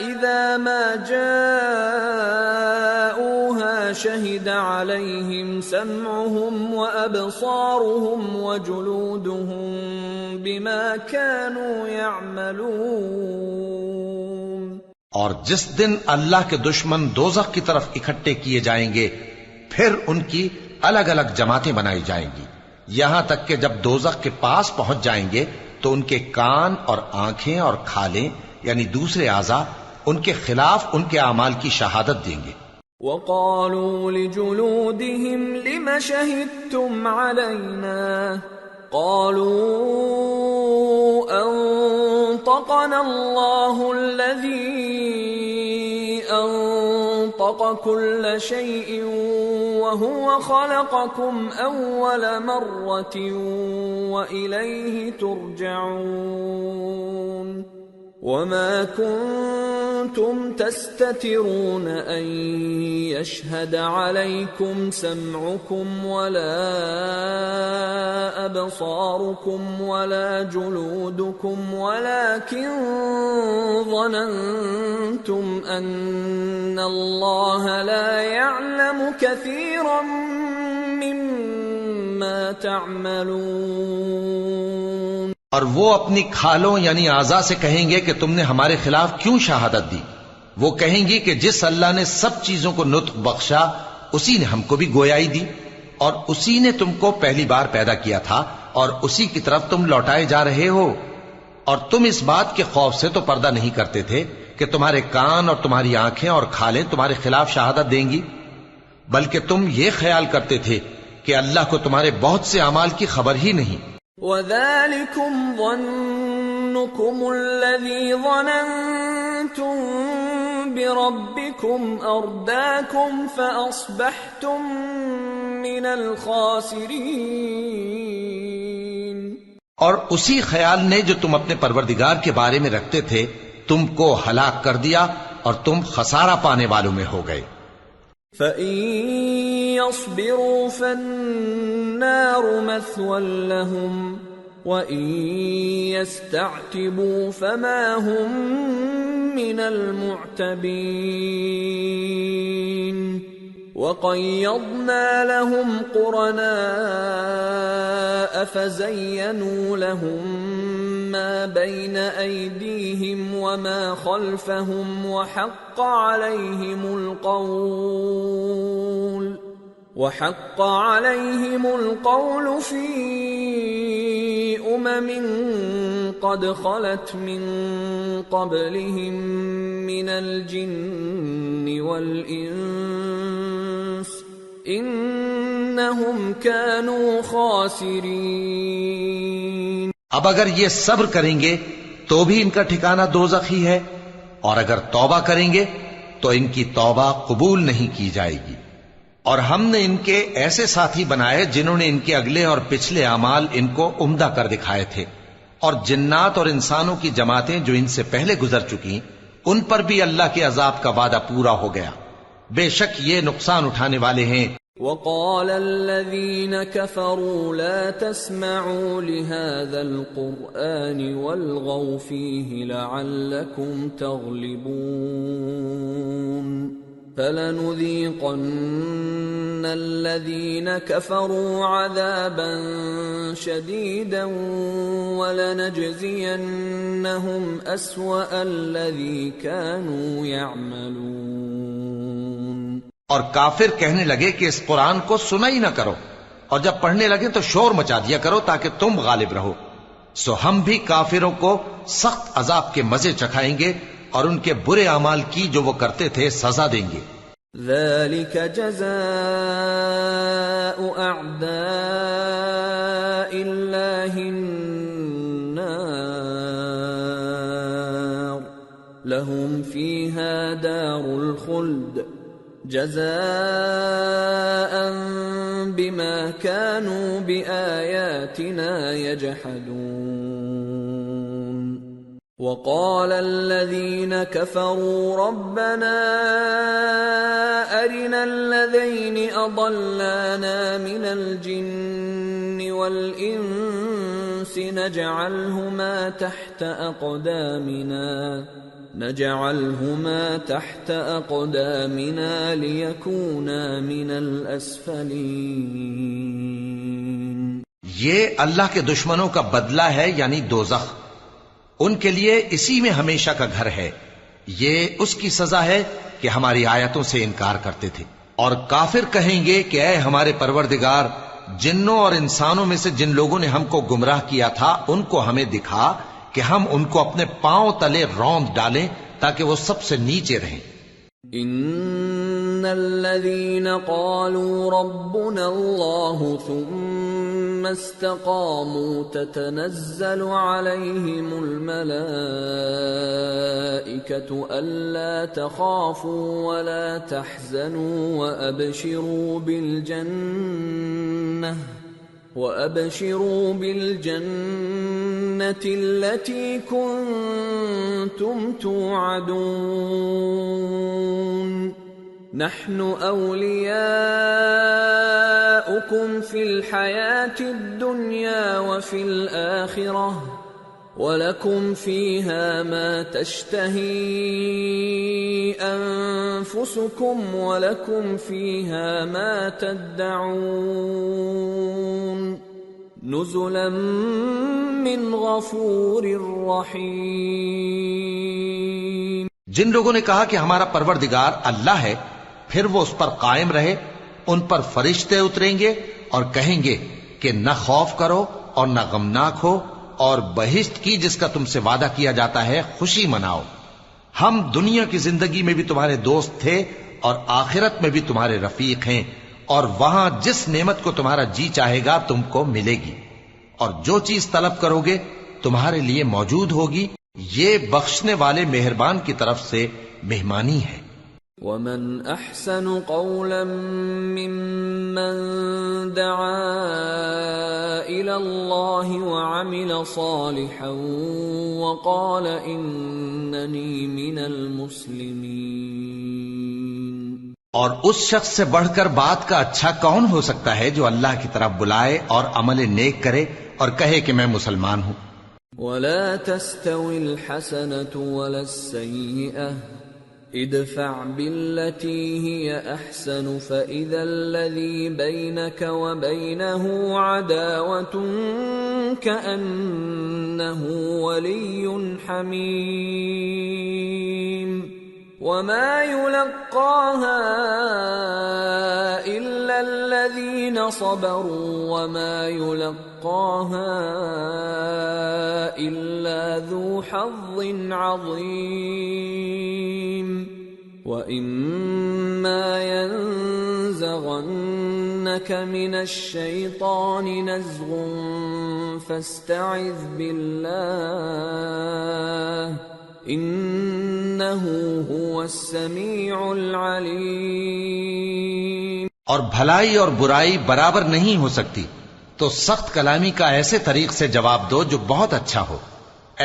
إِذَا مَا جَاءُوهَا شَهِدَ عَلَيْهِمْ سَمْعُهُمْ وَأَبْصَارُهُمْ وَجُلُودُهُمْ بِمَا كَانُوا يَعْمَلُونَ۔ اور جس دن اللہ کے دشمن دوزخ کی طرف اکٹھے کیے جائیں گے، پھر ان کی الگ الگ جماعتیں بنائی جائیں گی، یہاں تک کہ جب دوزخ کے پاس پہنچ جائیں گے تو ان کے کان اور آنکھیں اور کھالیں یعنی دوسرے اعضاء ان کے خلاف ان کے اعمال کی شہادت دیں گے۔ وَقَالُوا لِجُلُودِهِمْ لِمَ شَهِدتُّمْ عَلَيْنَا قَالُوا أَنطَقَنَا اللَّهُ الَّذِي أَنطَقَ كُلَّ شَيْءٍ وَهُوَ خَلَقَكُمْ أَوَّلَ مَرَّةٍ وَإِلَيْهِ تُرْجَعُونَ وَمَا كُنتُمْ تَسْتَتِرُونَ أَن يَشْهَدَ عَلَيْكُمْ سَمْعُكُمْ وَلَا أَبْصَارُكُمْ وَلَا جُلُودُكُمْ وَلَكِنْ ظَنَنْتُمْ أَنَّ اللَّهَ لَا يَعْلَمُ كَثِيرًا مِّمَّا تَعْمَلُونَ۔ اور وہ اپنی کھالوں یعنی اعضاء سے کہیں گے کہ تم نے ہمارے خلاف کیوں شہادت دی؟ وہ کہیں گی کہ جس اللہ نے سب چیزوں کو نطق بخشا اسی نے ہم کو بھی گویائی دی، اور اسی نے تم کو پہلی بار پیدا کیا تھا اور اسی کی طرف تم لوٹائے جا رہے ہو، اور تم اس بات کے خوف سے تو پردہ نہیں کرتے تھے کہ تمہارے کان اور تمہاری آنکھیں اور کھالیں تمہارے خلاف شہادت دیں گی، بلکہ تم یہ خیال کرتے تھے کہ اللہ کو تمہارے بہت سے اعمال کی خبر ہی نہیں۔ وَذَلِكُمْ ظَنُّكُمُ الَّذِي ظَنَنْتُمْ بِرَبِّكُمْ أَرْدَاكُمْ فَأَصْبَحْتُمْ مِنَ الْخَاسِرِينَ۔ اور اسی خیال نے جو تم اپنے پروردگار کے بارے میں رکھتے تھے تم کو ہلاک کر دیا اور تم خسارہ پانے والوں میں ہو گئے۔ فَإِن يَصْبِرُوا فَالنَّارُ مَثْوًى لَهُمْ وَإِن يَسْتَعْتِبُوا فَمَا هُمْ مِنَ الْمُعْتَبِينَ وَقَيَّضْنَا لَهُمْ قُرَنَاءَ فَزَيَّنُوا لَهُم مَّا بَيْنَ أَيْدِيهِمْ وَمَا خَلْفَهُمْ وَحَقَّ عَلَيْهِمُ الْقَوْلُ فِي أُمَمٍ قَدْ خَلَتْ مِن قَبْلِهِم مِّنَ الْجِنِّ وَالْإِنسِ إِنَّهُمْ كَانُوا خَاسِرِينَ۔ اب اگر یہ صبر کریں گے تو بھی ان کا ٹھکانہ دوزخ ہی ہے، اور اگر توبہ کریں گے تو ان کی توبہ قبول نہیں کی جائے گی۔ اور ہم نے ان کے ایسے ساتھی بنائے جنہوں نے ان کے اگلے اور پچھلے اعمال ان کو عمدہ کر دکھائے تھے، اور جنات اور انسانوں کی جماعتیں جو ان سے پہلے گزر چکی ان پر بھی اللہ کے عذاب کا وعدہ پورا ہو گیا، بے شک یہ نقصان اٹھانے والے ہیں۔ وَقَالَ الَّذِينَ كَفَرُوا لَا تَسْمَعُوا لِهَذَا الْقُرْآنِ وَالْغَوْا فِيهِ لَعَلَّكُمْ تَغْلِبُونَ فَلَنُذِيقَنَّ الَّذِينَ كَفَرُوا عَذَابًا شَدِيدًا وَلَنَجْزِيَنَّهُمْ أَسْوَأَ الَّذِي كَانُوا يَعْمَلُونَ۔ اور کافر کہنے لگے کہ اس قرآن کو سنا ہی نہ کرو، اور جب پڑھنے لگے تو شور مچا دیا کرو تاکہ تم غالب رہو۔ سو ہم بھی کافروں کو سخت عذاب کے مزے چکھائیں گے اور ان کے برے اعمال کی جو وہ کرتے تھے سزا دیں گے۔ ذَلِكَ جَزَاءُ أَعْدَاءِ اللَّهِ النَّارُ لَهُمْ فِيهَا دَارُ الْخُلْدِ جَزَاءً بِمَا كَانُوا بِآيَاتِنَا يَجْحَدُونَ۔ وَقَالَ الَّذِينَ كَفَرُوا رَبَّنَا أَرِنَا الَّذَيْنِ أَضَلَّانَا مِنَ الْجِنِّ وَالْإِنسِ نَجْعَلْهُمَا تَحْتَ أَقْدَامِنَا لِيَكُونَا مِنَ الْأَسْفَلِينَ۔ یہ اللہ کے دشمنوں کا بدلہ ہے، یعنی دوزخ، ان کے لیے اسی میں ہمیشہ کا گھر ہے۔ یہ اس کی سزا ہے کہ ہماری آیتوں سے انکار کرتے تھے۔ اور کافر کہیں گے کہ اے ہمارے پروردگار، جنوں اور انسانوں میں سے جن لوگوں نے ہم کو گمراہ کیا تھا ان کو ہمیں دکھا کہ ہم ان کو اپنے پاؤں تلے روند ڈالیں تاکہ وہ سب سے نیچے رہیں۔ ان الذين قالوا ربنا الله ثم استقاموا تتنزل عليهم الملائكة ألا تخافوا ولا تحزنوا وأبشروا بالجنة التي كنتم توعدون نحن أولياؤكم في الحياة الدنيا وفي الآخرة وَلَكُمْ فِيهَا مَا تَشْتَهِي أَنفُسُكُمْ وَلَكُمْ فِيهَا مَا تَدَّعُونَ نُزُلًا مِّنْ غَفُورٍ رَّحِيمٍ۔ جن لوگوں نے کہا کہ ہمارا پروردگار اللہ ہے، پھر وہ اس پر قائم رہے، ان پر فرشتے اتریں گے اور کہیں گے کہ نہ خوف کرو اور نہ غمناک ہو، اور بہشت کی جس کا تم سے وعدہ کیا جاتا ہے خوشی مناؤ۔ ہم دنیا کی زندگی میں بھی تمہارے دوست تھے اور آخرت میں بھی تمہارے رفیق ہیں، اور وہاں جس نعمت کو تمہارا جی چاہے گا تم کو ملے گی، اور جو چیز طلب کرو گے تمہارے لیے موجود ہوگی۔ یہ بخشنے والے مہربان کی طرف سے مہمانی ہے۔ وَمَنْ أَحْسَنُ قَوْلًا مِّمَّنْ دَعَا إِلَى اللَّهِ وَعَمِلَ صَالِحًا وَقَالَ إِنَّنِي مِنَ الْمُسْلِمِينَ۔ اور اس شخص سے بڑھ کر بات کا اچھا کون ہو سکتا ہے جو اللہ کی طرف بلائے اور عمل نیک کرے اور کہے کہ میں مسلمان ہوں۔ وَلَا تَسْتَوِي الْحَسَنَةُ وَلَا السَّيِّئَةُ ادفع بالتي هي احسن فاذا الذي بينك وبينه عداوة كأنه ولي حميم وما يلقاها الا الذين صبروا وما يلقاها الا ذو حظ عظيم وَإِمَّا يَنزَغَنَّكَ مِنَ الشَّيْطَانِ نَزْغٌ فَاسْتَعِذْ بِاللَّهِ إِنَّهُ هُوَ السَّمِيعُ الْعَلِيمُ۔ اور بھلائی اور برائی برابر نہیں ہو سکتی، تو سخت کلامی کا ایسے طریق سے جواب دو جو بہت اچھا ہو۔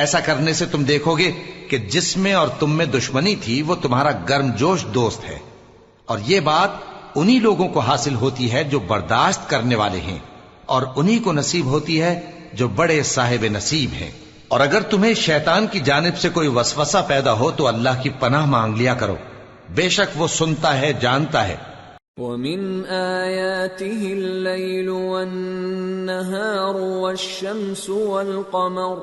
ایسا کرنے سے تم دیکھو گے کہ جس میں اور تم میں دشمنی تھی وہ تمہارا گرم جوش دوست ہے، اور یہ بات انہی لوگوں کو حاصل ہوتی ہے جو برداشت کرنے والے ہیں، اور انہی کو نصیب ہوتی ہے جو بڑے صاحب نصیب ہیں۔ اور اگر تمہیں شیطان کی جانب سے کوئی وسوسہ پیدا ہو تو اللہ کی پناہ مانگ لیا کرو، بے شک وہ سنتا ہے، جانتا ہے۔ وَمِنْ آيَاتِهِ اللَّيْلُ وَالنَّهَارُ وَالشَّمْسُ وَالْقَمَرُ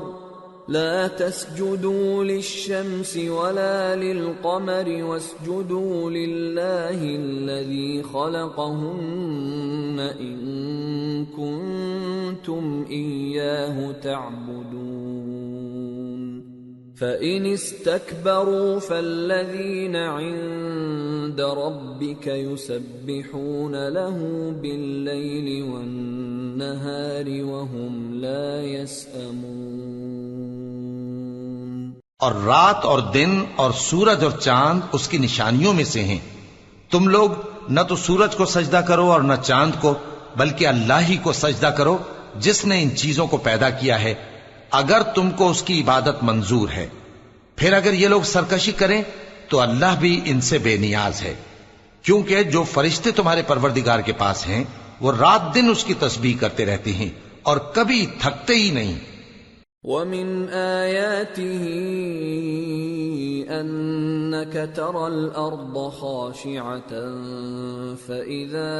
لَا تَسْجُدُوا لِلشَّمْسِ وَلَا لِلْقَمَرِ وَاسْجُدُوا لِلَّهِ الَّذِي خَلَقَهُنَّ إِن كُنتُمْ إِيَّاهُ تَعْبُدُونَ فَإِنِ اسْتَكْبَرُوا فَالَّذِينَ عِندَ رَبِّكَ يُسَبِّحُونَ لَهُ بِاللَّيْلِ وَالنَّهَارِ وَهُمْ لَا يَسْأَمُونَ۔ اور رات اور دن اور سورج اور چاند اس کی نشانیوں میں سے ہیں۔ تم لوگ نہ تو سورج کو سجدہ کرو اور نہ چاند کو، بلکہ اللہ ہی کو سجدہ کرو جس نے ان چیزوں کو پیدا کیا ہے، اگر تم کو اس کی عبادت منظور ہے۔ پھر اگر یہ لوگ سرکشی کریں تو اللہ بھی ان سے بے نیاز ہے، کیونکہ جو فرشتے تمہارے پروردگار کے پاس ہیں وہ رات دن اس کی تسبیح کرتے رہتے ہیں اور کبھی تھکتے ہی نہیں۔ وَمِنْ آيَاتِهِ أَنَّكَ تَرَى الْأَرْضَ خَاشِعَةً فَإِذَا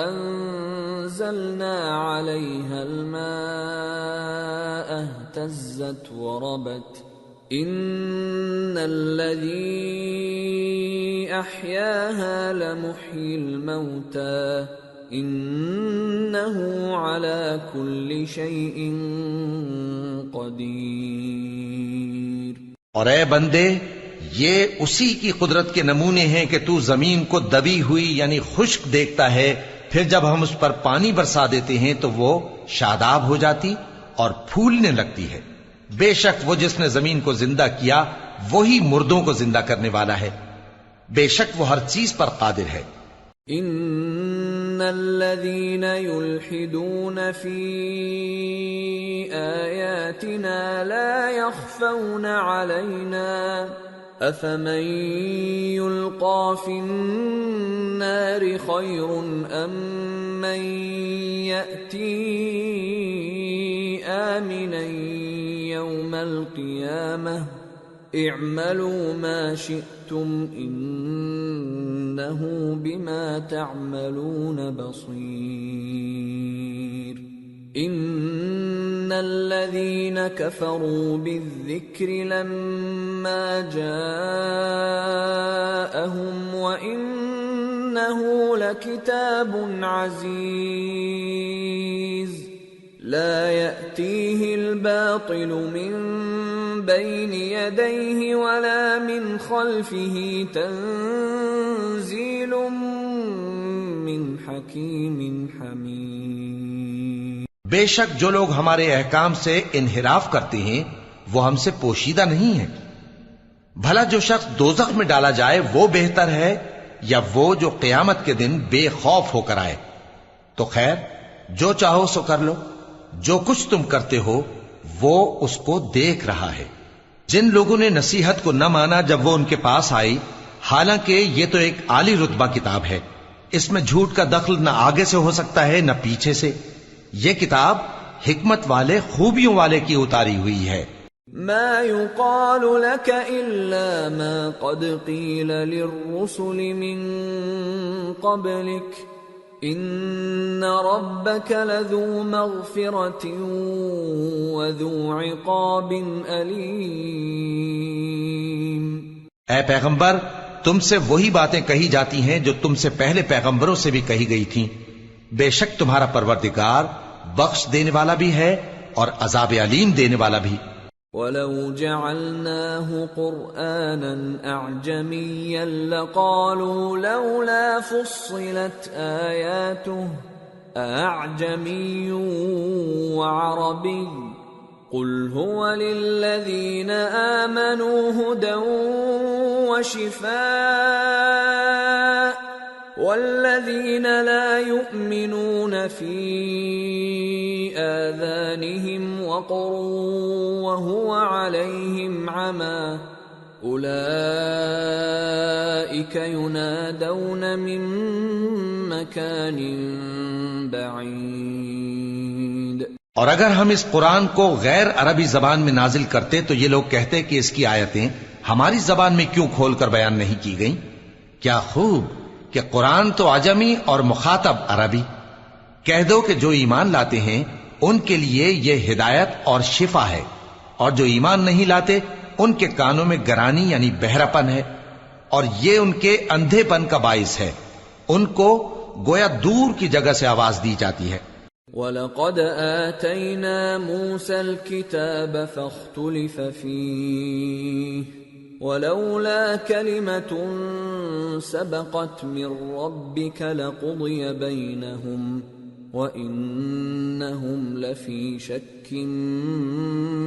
أَنزَلْنَا عَلَيْهَا الْمَاءَ اهْتَزَّتْ وَرَبَتْ إِنَّ الَّذِي أَحْيَاهَا لَمُحْيِي الْمَوْتَى إِنَّهُ عَلَى كُلِّ شَيْءٍ قَدِيرٌ۔ اور اے بندے، یہ اسی کی قدرت کے نمونے ہیں کہ تو زمین کو دبی ہوئی یعنی خشک دیکھتا ہے، پھر جب ہم اس پر پانی برسا دیتے ہیں تو وہ شاداب ہو جاتی اور پھولنے لگتی ہے۔ بے شک وہ جس نے زمین کو زندہ کیا وہی مردوں کو زندہ کرنے والا ہے، بے شک وہ ہر چیز پر قادر ہے۔ ان الذين يلحدون في آياتنا لا يخفون علينا افمن يلقى في النار خير ام من يأتي آمنا يوم القيامة اعملوا ما شئتم انه بما تعملون بصير ان الذين كفروا بالذكر لما جاءهم وانه لكتاب عزيز لا يأتيه الباطل من بين يديه ولا من خلفه تنزيل من حكيم حميد۔ بے شک جو لوگ ہمارے احکام سے انحراف کرتے ہیں وہ ہم سے پوشیدہ نہیں ہیں۔ بھلا جو شخص دوزخ میں ڈالا جائے وہ بہتر ہے یا وہ جو قیامت کے دن بے خوف ہو کر آئے؟ تو خیر جو چاہو سو کر لو، جو کچھ تم کرتے ہو وہ اس کو دیکھ رہا ہے۔ جن لوگوں نے نصیحت کو نہ مانا جب وہ ان کے پاس آئی، حالانکہ یہ تو ایک عالی رتبہ کتاب ہے، اس میں جھوٹ کا دخل نہ آگے سے ہو سکتا ہے نہ پیچھے سے۔ یہ کتاب حکمت والے خوبیوں والے کی اتاری ہوئی ہے۔ ما يقال لك إلا ما قد قيل للرسل من قبلك ان ربك لذو مغفرة وذو عقاب علیم۔ اے پیغمبر، تم سے وہی باتیں کہی جاتی ہیں جو تم سے پہلے پیغمبروں سے بھی کہی گئی تھیں، بے شک تمہارا پروردگار بخش دینے والا بھی ہے اور عذاب علیم دینے والا بھی۔ وَلَوْ جَعَلْنَاهُ قُرْآنًا أَعْجَمِيًّا لَقَالُوا لَوْلَا فُصِّلَتْ آيَاتُهُ أَأَعْجَمِيٌّ وَعَرَبِيٌّ قُلْ هُوَ لِلَّذِينَ آمَنُوا هُدًى وَشِفَاءٌ وَالَّذِينَ لَا يُؤْمِنُونَ فِي آذَانِهِمْ وَقْرٌ وَهُوَ عَلَيْهِمْ عَمًى أُولَئِكَ يُنَادَوْنَ مِن مَّكَانٍ بَعِيدٍ۔ اور اگر ہم اس قرآن کو غیر عربی زبان میں نازل کرتے تو یہ لوگ کہتے کہ اس کی آیتیں ہماری زبان میں کیوں کھول کر بیان نہیں کی گئی؟ کیا خوب کہ قرآن تو عجمی اور مخاطب عربی. کہہ دو کہ جو ایمان لاتے ہیں ان کے لیے یہ ہدایت اور شفا ہے، اور جو ایمان نہیں لاتے ان کے کانوں میں گرانی یعنی بہراپن ہے، اور یہ ان کے اندھے پن کا باعث ہے. ان کو گویا دور کی جگہ سے آواز دی جاتی ہے. وَلَقَدْ آتَيْنَا مُوسَى الْكِتَابَ فَاخْتُلِفَ فِيهِ وَلَوْلَا كَلِمَةٌ سَبَقَتْ مِنْ رَبِّكَ لَقُضِيَ بَيْنَهُمْ وَإِنَّهُمْ لَفِي شَكٍّ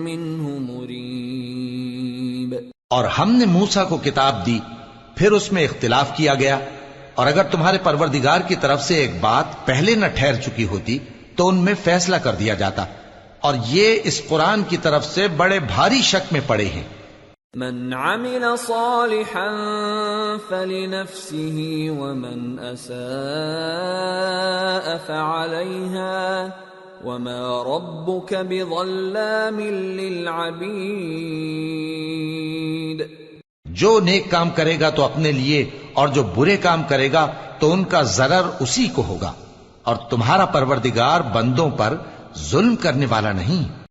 مِّنْهُ مُرِيبٍ. اور ہم نے موسیٰ کو کتاب دی، پھر اس میں اختلاف کیا گیا، اور اگر تمہارے پروردگار کی طرف سے ایک بات پہلے نہ ٹھہر چکی ہوتی تو ان میں فیصلہ کر دیا جاتا، اور یہ اس قرآن کی طرف سے بڑے بھاری شک میں پڑے ہیں. من عمل صالحا فلنفسه ومن اساء فعليها وما ربك بظلام للعبید. جو نیک کام کرے گا تو اپنے لیے، اور جو برے کام کرے گا تو ان کا ضرر اسی کو ہوگا، اور تمہارا پروردگار بندوں پر ظلم کرنے والا نہیں.